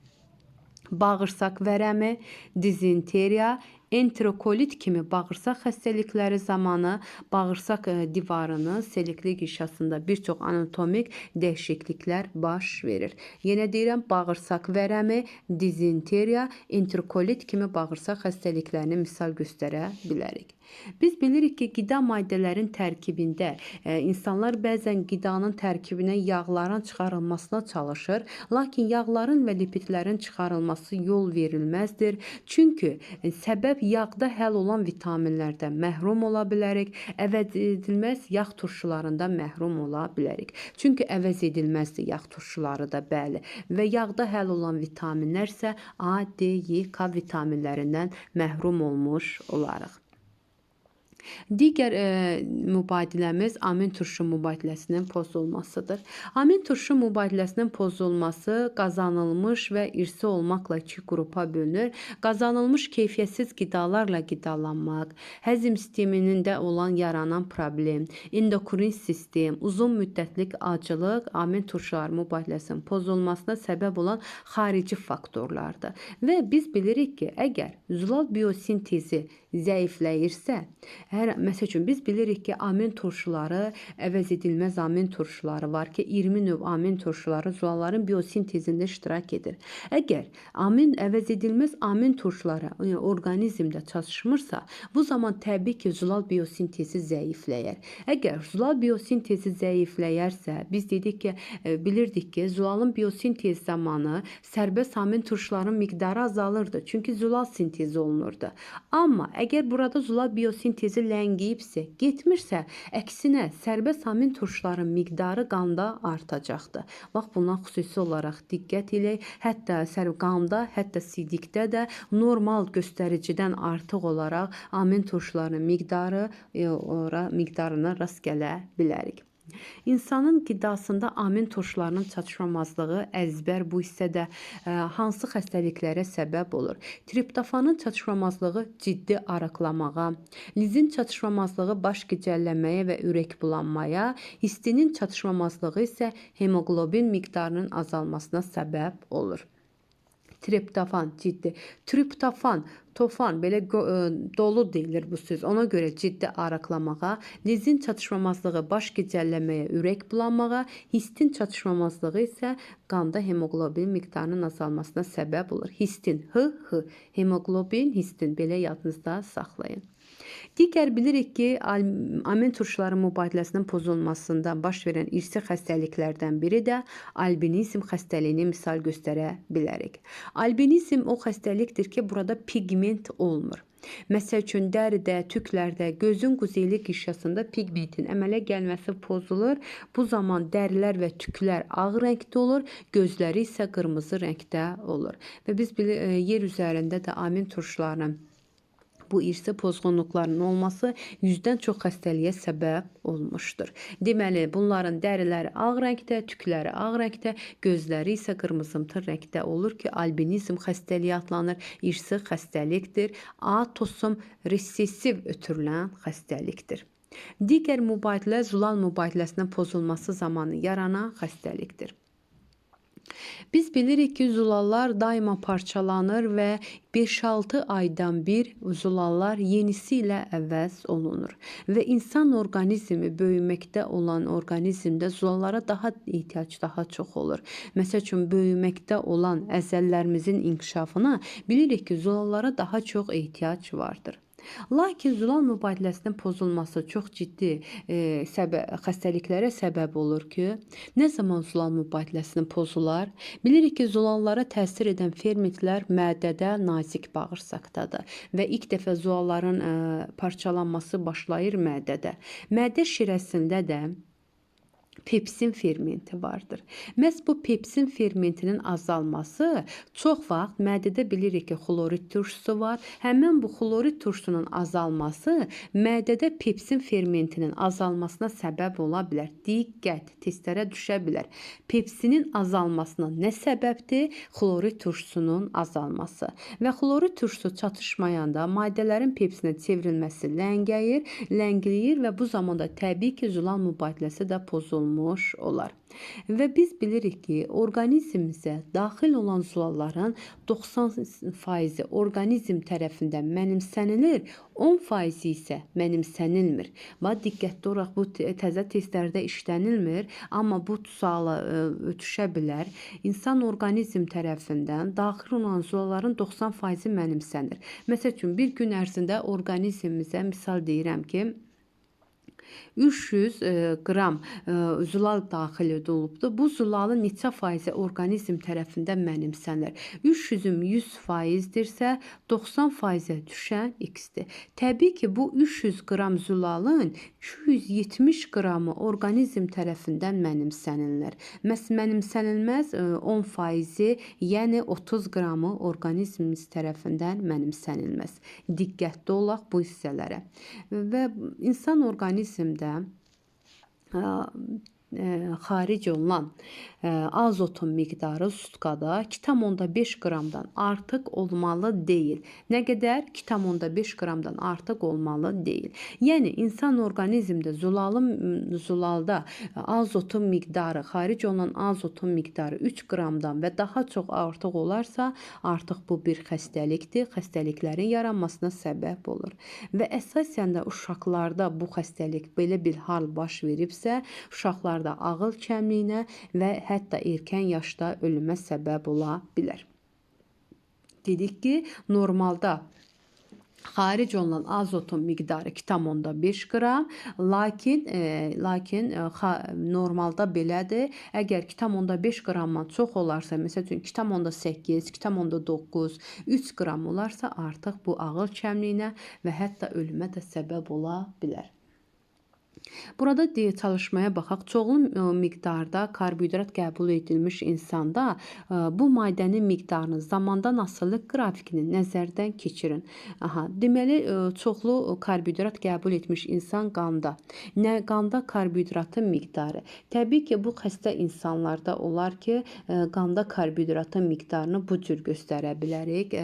Bağırsaq vərəmi, dizenteriya, enterokolit kimi bağırsaq xəstəlikləri zamanı bağırsaq divarının selikli qişasında bir çox anatomik dəyişikliklər baş verir. Yenə deyirəm, bağırsaq vərəmi, dizenteriya, enterokolit kimi bağırsaq xəstəliklərini misal göstərə bilərik. Biz bilirik ki, qida maddələrin tərkibində insanlar bəzən qidanın tərkibinə yağların çıxarılmasına çalışır, lakin yağların və lipidlərin çıxarılması yol verilməzdir. Çünki səbəb yağda həll olan vitaminlərdən məhrum ola bilərik, əvəz edilməz yağ turşularında məhrum ola bilərik. Çünki əvəz edilməzdir yağ turşuları da, bəli. Və yağda həll olan vitaminlər isə A, D, Y, K vitaminlərindən məhrum olmuş olarıq. Digər mübadiləmiz amin turşu mübadiləsinin pozulmasıdır. Amin turşu mübadiləsinin pozulması qazanılmış və irsi olmaqla iki qrupa bölünür. Qazanılmış keyfiyyətsiz qidalarla qidalanmaq, həzm sistemində olan yaranan problem, endokrin sistem, uzun müddətlik acılıq amin turşuları mübadiləsinin pozulmasına səbəb olan xarici faktorlardır. Və biz bilirik ki, əgər zülal biosintezi zəifləyirsə, məsəl üçün biz bilirik ki, amin turşuları, əvəz edilməz amin turşuları var ki, 20 növ amin turşuları zulalların biosintezində iştirak edir. Əgər əvəz edilməz amin turşuları orqanizmdə çatışmırsa, bu zaman təbii ki, zulal biosintezi zəifləyər. Əgər zulal biosintezi zəifləyərsə, biz bilirdik ki, zulalın biosintezi zamanı sərbəst amin turşuların miqdarı azalırdı. Çünki zulal sintezi olunurdu. Amma əgər burada zulal biosintezi ləngiyibsə, getmirsə, əksinə sərbəst amin turşuların miqdarı qanda artacaqdır. Bax, buna xüsusi olaraq diqqət edək. Hətta qanda, hətta sidikdə də normal göstəricidən artıq olaraq amin turşularının miqdarına rast gələ bilərik. İnsanın qidasında amin turşularının çatışmamazlığı əzbər bu hissədə hansı xəstəliklərə səbəb olur? Triptofanın çatışmamazlığı ciddi arıqlamağa, lizin çatışmamazlığı baş gicəllənməyə və ürək bulanmaya, histinin çatışmamazlığı isə hemoqlobin miqdarının azalmasına səbəb olur. Triptofan ciddi. Triptofan, tofan belə dolu deyilir bu söz. Ona görə ciddi arıqlamağa, lizin çatışmamazlığı baş gicəllənməyə, ürək bulanmağa, histin çatışmamazlığı isə qanda hemoqlobin miqdarının azalmasına səbəb olur. Histin, hemoqlobin, histin belə yadınızda saxlayın. Digər bilirik ki, amin turşuları mübadiləsinin pozulmasında baş verən irsi xəstəliklərdən biri də albinizm xəstəliyini misal göstərə bilərik. Albinizm o xəstəlikdir ki, burada pigment olmur. Məsəl üçün dəridə, tüklərdə, gözün quzeyli qişasında pigmentin əmələ gəlməsi pozulur. Bu zaman dərilər və tüklər ağ rəngdə olur, gözləri isə qırmızı rəngdə olur. Və biz yer üzərində də amin turşularının bu irsi pozğunluqların olması 100-dən çox xəstəliyə səbəb olmuşdur. Deməli, bunların dəriləri ağ rəngdə, tükləri ağ rəngdə, gözləri isə qırmızımtır rəngdə olur ki, albinizm xəstəliyi adlanır, irsi xəstəlikdir, autosom resessiv ötürülən xəstəlikdir. Digər mübadilə zulal mübadiləsinin pozulması zamanı yaranan xəstəlikdir. Biz bilirik ki, zulallar daima parçalanır və 5-6 aydan bir zulallar yenisi ilə əvəz olunur. Və insan orqanizmi böyüməkdə olan orqanizmdə zulallara ehtiyac daha çox olur. Məsəl üçün, böyüməkdə olan əzəllərimizin inkişafına bilirik ki, zulallara daha çox ehtiyac vardır. Lakin zulal mübadiləsinin pozulması çox ciddi xəstəliklərə səbəb olur ki, nə zaman zulal mübadiləsinin pozular? Bilirik ki, zulallara təsir edən fermentlər mədədə, nazik bağırsaqdadır və ilk dəfə zulalların parçalanması başlayır mədədə. Mədə şirəsində də pepsin fermenti vardır. Məhz bu pepsin fermentinin azalması çox vaxt mədədə bilirik ki, xlorid turşusu var. Həmin bu xlorid turşusunun azalması mədədə pepsin fermentinin azalmasına səbəb ola bilər. Diqqət, testlərə düşə bilər. Pepsinin azalmasına nə səbəbdir? Xlorid turşusunun azalması. Və xlorid turşusu çatışmayanda maddələrin pepsinə çevrilməsi ləngiyir və bu zamanda təbii ki, zulal mübadiləsi də pozulur olar. Və biz bilirik ki, orqanizmimizə daxil olan zulalların 90% orqanizm tərəfindən mənimsənilir, 10% isə mənimsənilmir. Diqqətli olaq, bu təzə testlərdə işlənilmir, amma bu suala düşə bilər. İnsan orqanizm tərəfindən daxil olan zulalların 90% mənimsənir. Məsəl üçün, bir gün ərzində orqanizmimizə misal deyirəm ki, 300 qram zulal daxil edilibdir. Bu zulalın neçə faizi orqanizm tərəfindən mənimsənir? 300-ün 100%dirsə, 90%-ə düşən x-dir. Təbii ki, bu 300 qram zulalın 270 qramı orqanizm tərəfindən mənimsənirlər. Mənimsənilməz 10%-i, yəni 30 qramı orqanizmimiz tərəfindən mənimsənilməz. Diqqətli olaq bu hissələrə. Və insan orqanizmində xaric olunan azotun miqdarı sutkada 2,5 qramdan artıq olmalı deyil. Nə qədər? 2,5 qramdan artıq olmalı deyil. Yəni, insan orqanizmdə zulalda azotun miqdarı, xaric olunan azotun miqdarı 3 qramdan və daha çox artıq olarsa, artıq bu bir xəstəlikdir. Xəstəliklərin yaranmasına səbəb olur. Və əsasən də uşaqlarda bu xəstəlik belə bir hal baş veribsə, uşaqlarda ağıl kəmliyinə və hətta erkən yaşda ölümə səbəb ola bilər. Dedik ki, normalda xaric olunan azotun miqdarı 2,5 qram, lakin normalda belədir. Əgər 2,5 qramdan çox olarsa, məsəl üçün 2,8, 2,9, 3 qram olarsa, artıq bu ağıl kəmliyinə və hətta ölümə də səbəb ola bilər. Burada çalışmaya baxaq. Çoxlu miqdarda karbohidrat qəbul edilmiş insanda bu maddənin miqdarını zamandan asılılıq qrafikini nəzərdən keçirin. Deməli, çoxlu karbohidrat qəbul etmiş insan qanda. Qanda karbohidratın miqdarı. Təbii ki, bu xəstə insanlarda olar ki, qanda karbohidratın miqdarını bu cür göstərə bilərik.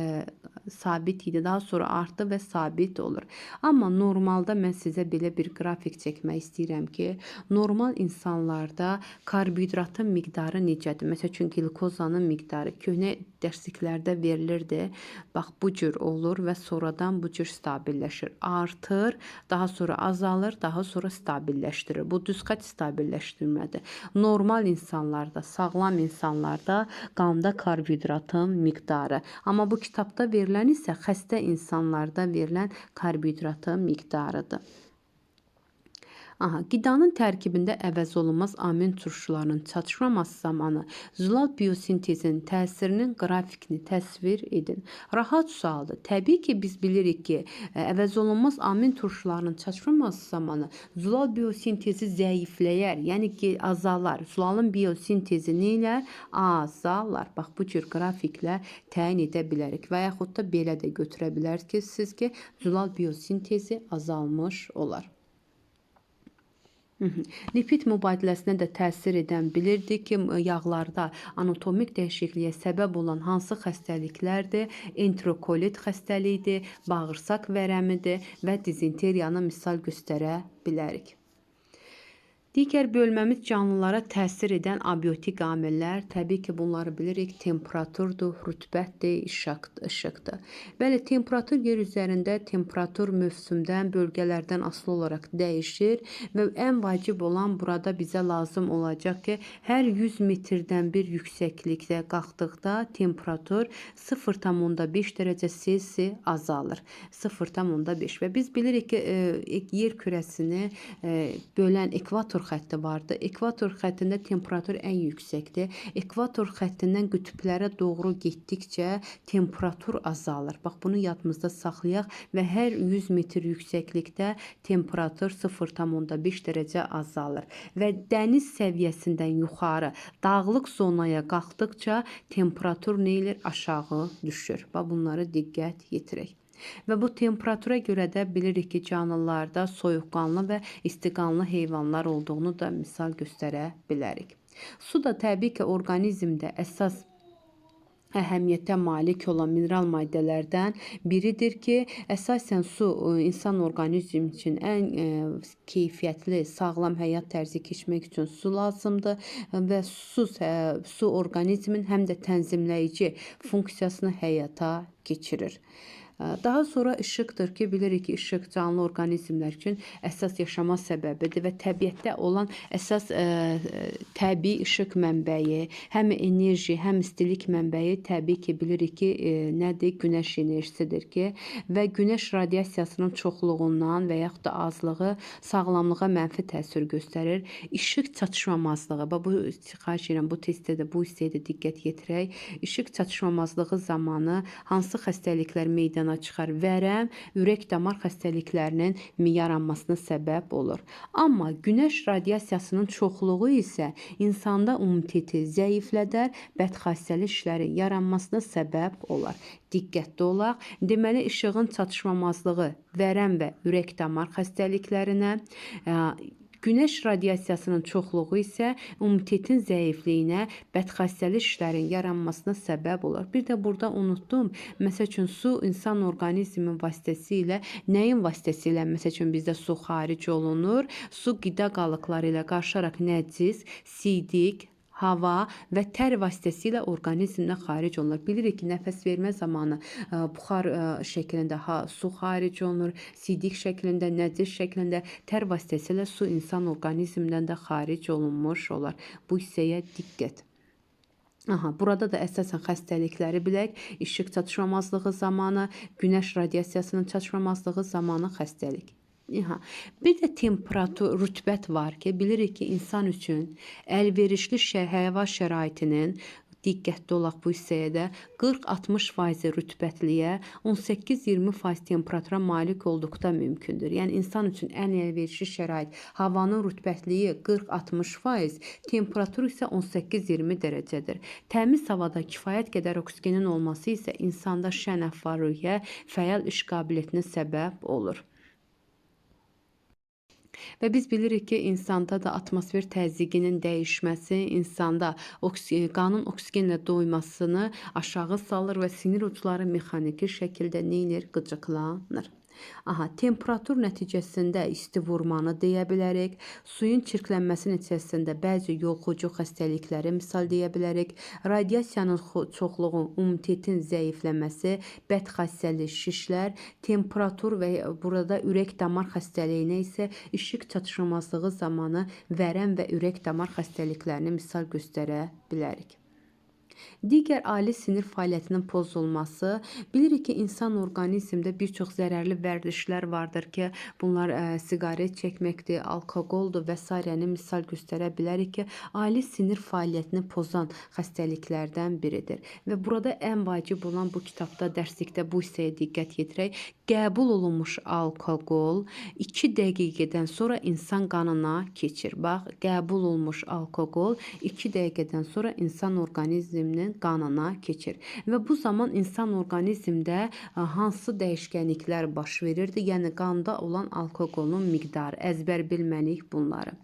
Sabit idi, daha sonra artdı və sabit olur. Amma normalda mən sizə belə bir qrafik çəkmək istəyirəm ki, normal insanlarda karbohidratın miqdarı necədir? Məsəl üçün, glükozanın miqdarı köhnə dərsliklərdə verilirdi. Bax, bu cür olur və sonradan bu cür stabilləşir. Artır, daha sonra azalır, daha sonra stabilləşdirir. Bu düzxət stabilləşdirmədir. Normal insanlarda, sağlam insanlarda qanda karbohidratın miqdarı. Amma bu kitabda verilən verilən isə xəstə insanlarda verilən karbohidratın miqdarıdır. Qidanın tərkibində əvəzolunmaz amin turşularının çatışmaması zamanı zülal biosintezin təsirinin qrafikini təsvir edin. Rahat sualdır. Təbii ki, biz bilirik ki, əvəzolunmaz amin turşularının çatışmaması zamanı zülal biosintezi zəifləyər, yəni ki, azalar. Zülalın biosintezi neylər? Azalar. Bax, bu cür qrafiklə təyin edə bilərik və yaxud da belə də götürə bilərsiniz ki, zülal biosintezi azalmış olar. Lipid mübadiləsinə də təsir edən bilirdik ki, yağlarda anatomik dəyişikliyə səbəb olan hansı xəstəliklərdir? Enterokolit xəstəliyidir, bağırsaq vərəmidir və dizenteriyanı misal göstərə bilərik. Digər bölməmiz canlılara təsir edən abiotik amillər. Təbii ki, bunları bilirik. Temperaturdur, rütbətdir, işıqdır. Bəli, temperatur yer üzərində temperatur mövsümdən, bölgələrdən asılı olaraq dəyişir və ən vacib olan burada bizə lazım olacaq ki, hər 100 metrdən bir yüksəklikdə qalxdıqda temperatur 0,5 dərəcə Selsi azalır. 0,5 və biz bilirik ki, yer kürəsini bölən ekvator xətti vardır. Ekvator xəttində temperatur ən yüksəkdir. Ekvator xəttindən qütblərə doğru getdikcə temperatur azalır. Bax, bunu yadımızda saxlayaq və hər 100 metr yüksəklikdə temperatur 0,5 dərəcə azalır. Və dəniz səviyyəsindən yuxarı dağlıq zonaya qalxdıqca temperatur nə edir? Aşağı düşür. Bax, bunları diqqət yetirək. Və bu temperatura görə də bilirik ki, canlılarda soyuqqanlı və istiqanlı heyvanlar olduğunu da misal göstərə bilərik. Su da təbii ki, orqanizmdə əsas əhəmiyyətə malik olan mineral maddələrdən biridir ki, əsasən su insan orqanizmi üçün ən keyfiyyətli, sağlam həyat tərzi keçmək üçün su lazımdır və su orqanizmin həm də tənzimləyici funksiyasını həyata keçirir. Daha sonra işıqdır ki, bilirik ki, işıq canlı orqanizmlər üçün əsas yaşama səbəbidir və təbiətdə olan əsas təbii işıq mənbəyi, həm enerji, həm istilik mənbəyi təbii ki, bilirik ki, nədir? Günəş enerjisidir ki, və günəş radiasiyasının çoxluğundan və yaxud da azlığı sağlamlığa mənfi təsir göstərir. İşıq çatışmamazlığı, bu xahiş edirəm, bu testdə də bu hissəyə də diqqət yetirək. İşıq çatışmamazlığı zamanı hansı xəstəliklər meydana çıxar? Vərəm, ürək-damar xəstəliklərinin yaranmasına səbəb olur. Amma günəş radiasiyasının çoxluğu isə insanda immuniteti zəiflədər, bədxassəli işlərin yaranmasına səbəb olar. Diqqətli olaq. Deməli, işığın çatışmamazlığı vərəm və ürək-damar xəstəliklərinə, günəş radiasiyasının çoxluğu isə immunitetin zəifliyinə, bədxassəli işlərin yaranmasına səbəb olur. Bir də burada unutdum. Məsəl üçün, su insan orqanizmin vasitəsilə, nəyin vasitəsilə məsəl üçün bizdə su xaric olunur? Su qida qalıqları ilə qarışaraq nəcis, sidik, hava və tər vasitəsilə orqanizmdən xaric olunur. Bilirik ki, nəfəs vermə zamanı buxar şəklində su xaric olunur, sidik şəklində, nəcis şəklində, tər vasitəsilə su insan orqanizmdən də xaric olunmuş olar. Bu hissəyə diqqət. Burada da əsasən xəstəlikləri bilək. İşıq çatışmamazlığı zamanı, günəş radiasiyasının çatışmamazlığı zamanı xəstəlik. Bir də temperatur, rütbət var ki, bilirik ki, insan üçün əlverişli hava şəraitinin, diqqətli olaq bu hissəyə də, 40-60% rütbətliyə, 18-20% temperatura malik olduqda mümkündür. Yəni, insan üçün ən əlverişli şərait havanın rütbətliyi 40-60%, temperatur isə 18-20 dərəcədir. Təmiz havada kifayət qədər oksigenin olması isə insanda şən-əfvarlığa, fəal iş qabiliyyətinə səbəb olur. Və biz bilirik ki, insanda da atmosfer təzyiqinin dəyişməsi, insanda qanın oksigenlə doymasını aşağı salır və sinir ucları mexaniki şəkildə neyinir? Qıcıqlanır. Temperatur nəticəsində isti vurmanı deyə bilərik. Suyun çirklənməsi nəticəsində bəzi yoluxucu xəstəlikləri misal deyə bilərik. Radiasiyanın çoxluğu, immunitetin zəifləməsi, bədxassəli şişlər, temperatur və burada ürək-damar xəstəliyinə isə işıq çatışmamazlığı zamanı vərəm və ürək-damar xəstəliklərini misal göstərə bilərik. Digər ali sinir fəaliyyətinin pozulması, bilirik ki, insan orqanizmdə bir çox zərərli vərdişlər vardır ki, bunlar siqaret çəkməkdir, alkoqoldur və sairəni misal göstərə bilərik ki, ali sinir fəaliyyətini pozan xəstəliklərdən biridir. Və burada ən vacib olan bu kitabda, dərslikdə bu hissəyə diqqət yetirək. Qəbul olunmuş alkoqol 2 dəqiqədən sonra insan qanına keçir. Bax, qəbul olunmuş alkoqol 2 dəqiqədən sonra insan orqanizminin qanına keçir. Və bu zaman insan orqanizmdə hansı dəyişkənliklər baş verirdi? Yəni qanda olan alkoqolun miqdarı. Əzbər bilməliyik bunları.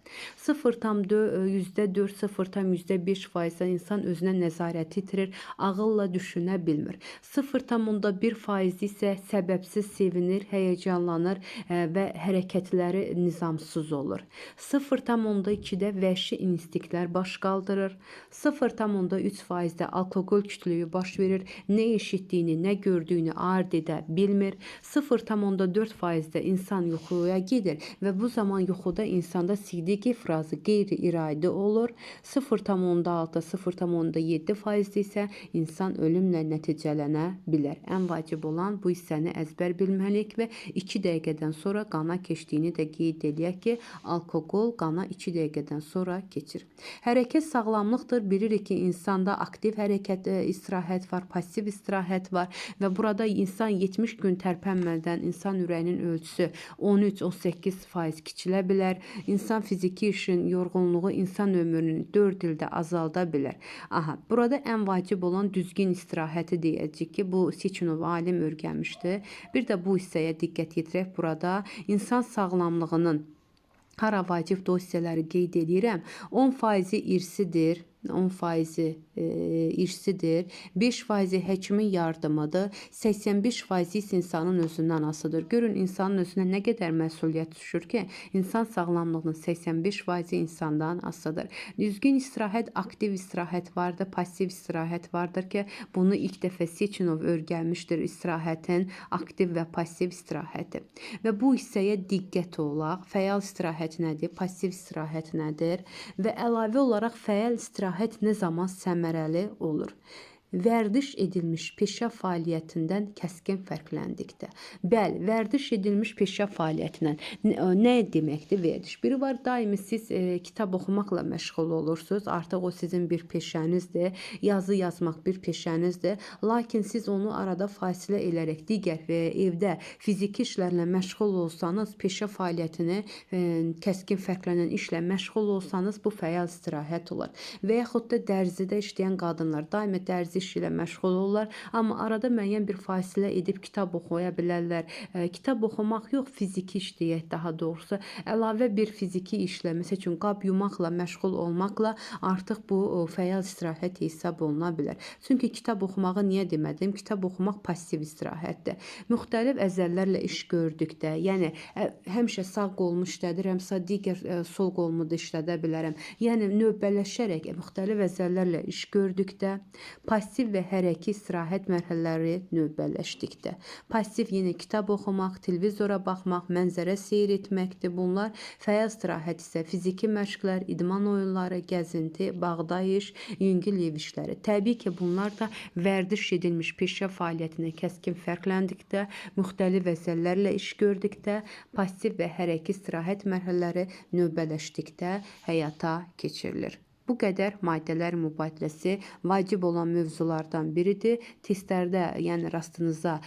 0,4, 0,5% insan özünə nəzarət itirir, ağılla düşünə bilmir. 0,1% isə səbəbsiz sevinir, həyəcanlanır və hərəkətləri nizamsız olur. 0,2-də vəhşi instinktlər baş qaldırır. 0,3%-də alkoqol kütlüyü baş verir, nə eşitdiyini, nə gördüyünü ayırd edə bilmir. 0,4%-də insan yuxuya gedir və bu zaman yuxuda insanda sidq ifrazı qeyri-iradi olur. 0,6, 0,7% isə insan ölümlə nəticələnə bilər. Ən vacib olan bu hissəni əzbər bilməliyik və 2 dəqiqədən sonra qana keçdiyini də qeyd eləyək ki, alkoqol qana 2 dəqiqədən sonra keçir. Hərəkət sağlamlıqdır. Bilirik ki, insanda aktiv hərəkət, istirahət var, passiv istirahət var və burada insan 70 gün tərpənmədən insan ürəyinin ölçüsü 13-18% kiçilə bilər. İnsan fiziki işin yorğunluğu insan ömrünü 4 ildə azalda bilər. Burada ən vacib olan düzgün istirahəti deyəcək ki, bu Sechenov alim öyrənmişdi. Bir də bu hissəyə diqqət yetirək. Burada insan sağlamlığının hara vacib dossiyaları qeyd edirəm. 10% irsidir. 10% irsidir, 5% həkimin yardımıdır, 85% isə insanın özündən asılıdır. Görün, insanın özünə nə qədər məsuliyyət düşür ki, insan sağlamlığının 85% insandan asılıdır. Düzgün istirahət, aktiv istirahət vardır, passiv istirahət vardır ki, bunu ilk dəfə Sechenov öyrənmişdir, istirahətin aktiv və passiv istirahəti. Və bu hissəyə diqqət olaq. Fəal istirahət nədir, passiv istirahət nədir və əlavə olaraq fəal istirahət nə zaman səmərəli olur? Vərdiş edilmiş peşə fəaliyyətindən kəskin fərqləndikdə. Bəli, vərdiş edilmiş peşə fəaliyyətindən nə deməkdir vərdiş? Biri var, daimi siz kitab oxumaqla məşğul olursunuz. Artıq o sizin bir peşənizdir. Yazı yazmaq bir peşənizdir. Lakin siz onu arada fasilə edərək digər evdə fiziki işlərlə məşğul olsanız, peşə fəaliyyətini kəskin fərqlənən işlə məşğul olsanız, bu fəal istirahət olar. Və yaxud da dərzidə işləyən qadınlar daimi dərzi iş ilə məşğul olurlar, amma arada müəyyən bir fasilə edib kitab oxuya bilərlər. Kitab oxumaq yox, fiziki iş deyək daha doğrusu, əlavə bir fiziki işlə, məsəl üçün qab yumaqla məşğul olmaqla artıq bu fəal istirahət hesab oluna bilər. Çünki kitab oxumağı niyə demədim? Kitab oxumaq passiv istirahətdir. Müxtəlif əzəllərlə iş gördükdə, yəni həmişə sağ qolumu işlədirəmsə, digər sol qolumu da işlədə bilərəm. Yəni növbələşərək müxtəlif əzəllərlə iş gördükdə, passiv və hərəki istirahət mərhələləri növbələşdikdə. Passiv yenə kitab oxumaq, televizora baxmaq, mənzərə seyr etməkdir. Bunlar fəal istirahət isə fiziki məşqlər, idman oyunları, gəzinti, bağda iş, yüngül ev işləri. Təbii ki, bunlar da vərdiş edilmiş peşə fəaliyyətinə kəskin fərqləndikdə, müxtəlif vəzəllərlə iş gördükdə, passiv və hərəki istirahət mərhələləri növbələşdikdə həyata keçirilir. Bu qədər maddələr mübadiləsi vacib olan mövzulardan biridir. Testlərdə, yəni rastınıza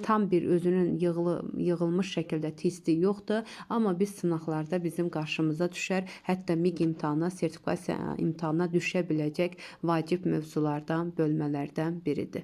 tam bir özünün yığılmış şəkildə testi yoxdur, amma biz sınaqlarda bizim qarşımıza düşər, hətta MİQ imtahana, sertifikasiya imtahana düşə biləcək vacib mövzulardan, bölmələrdən biridir.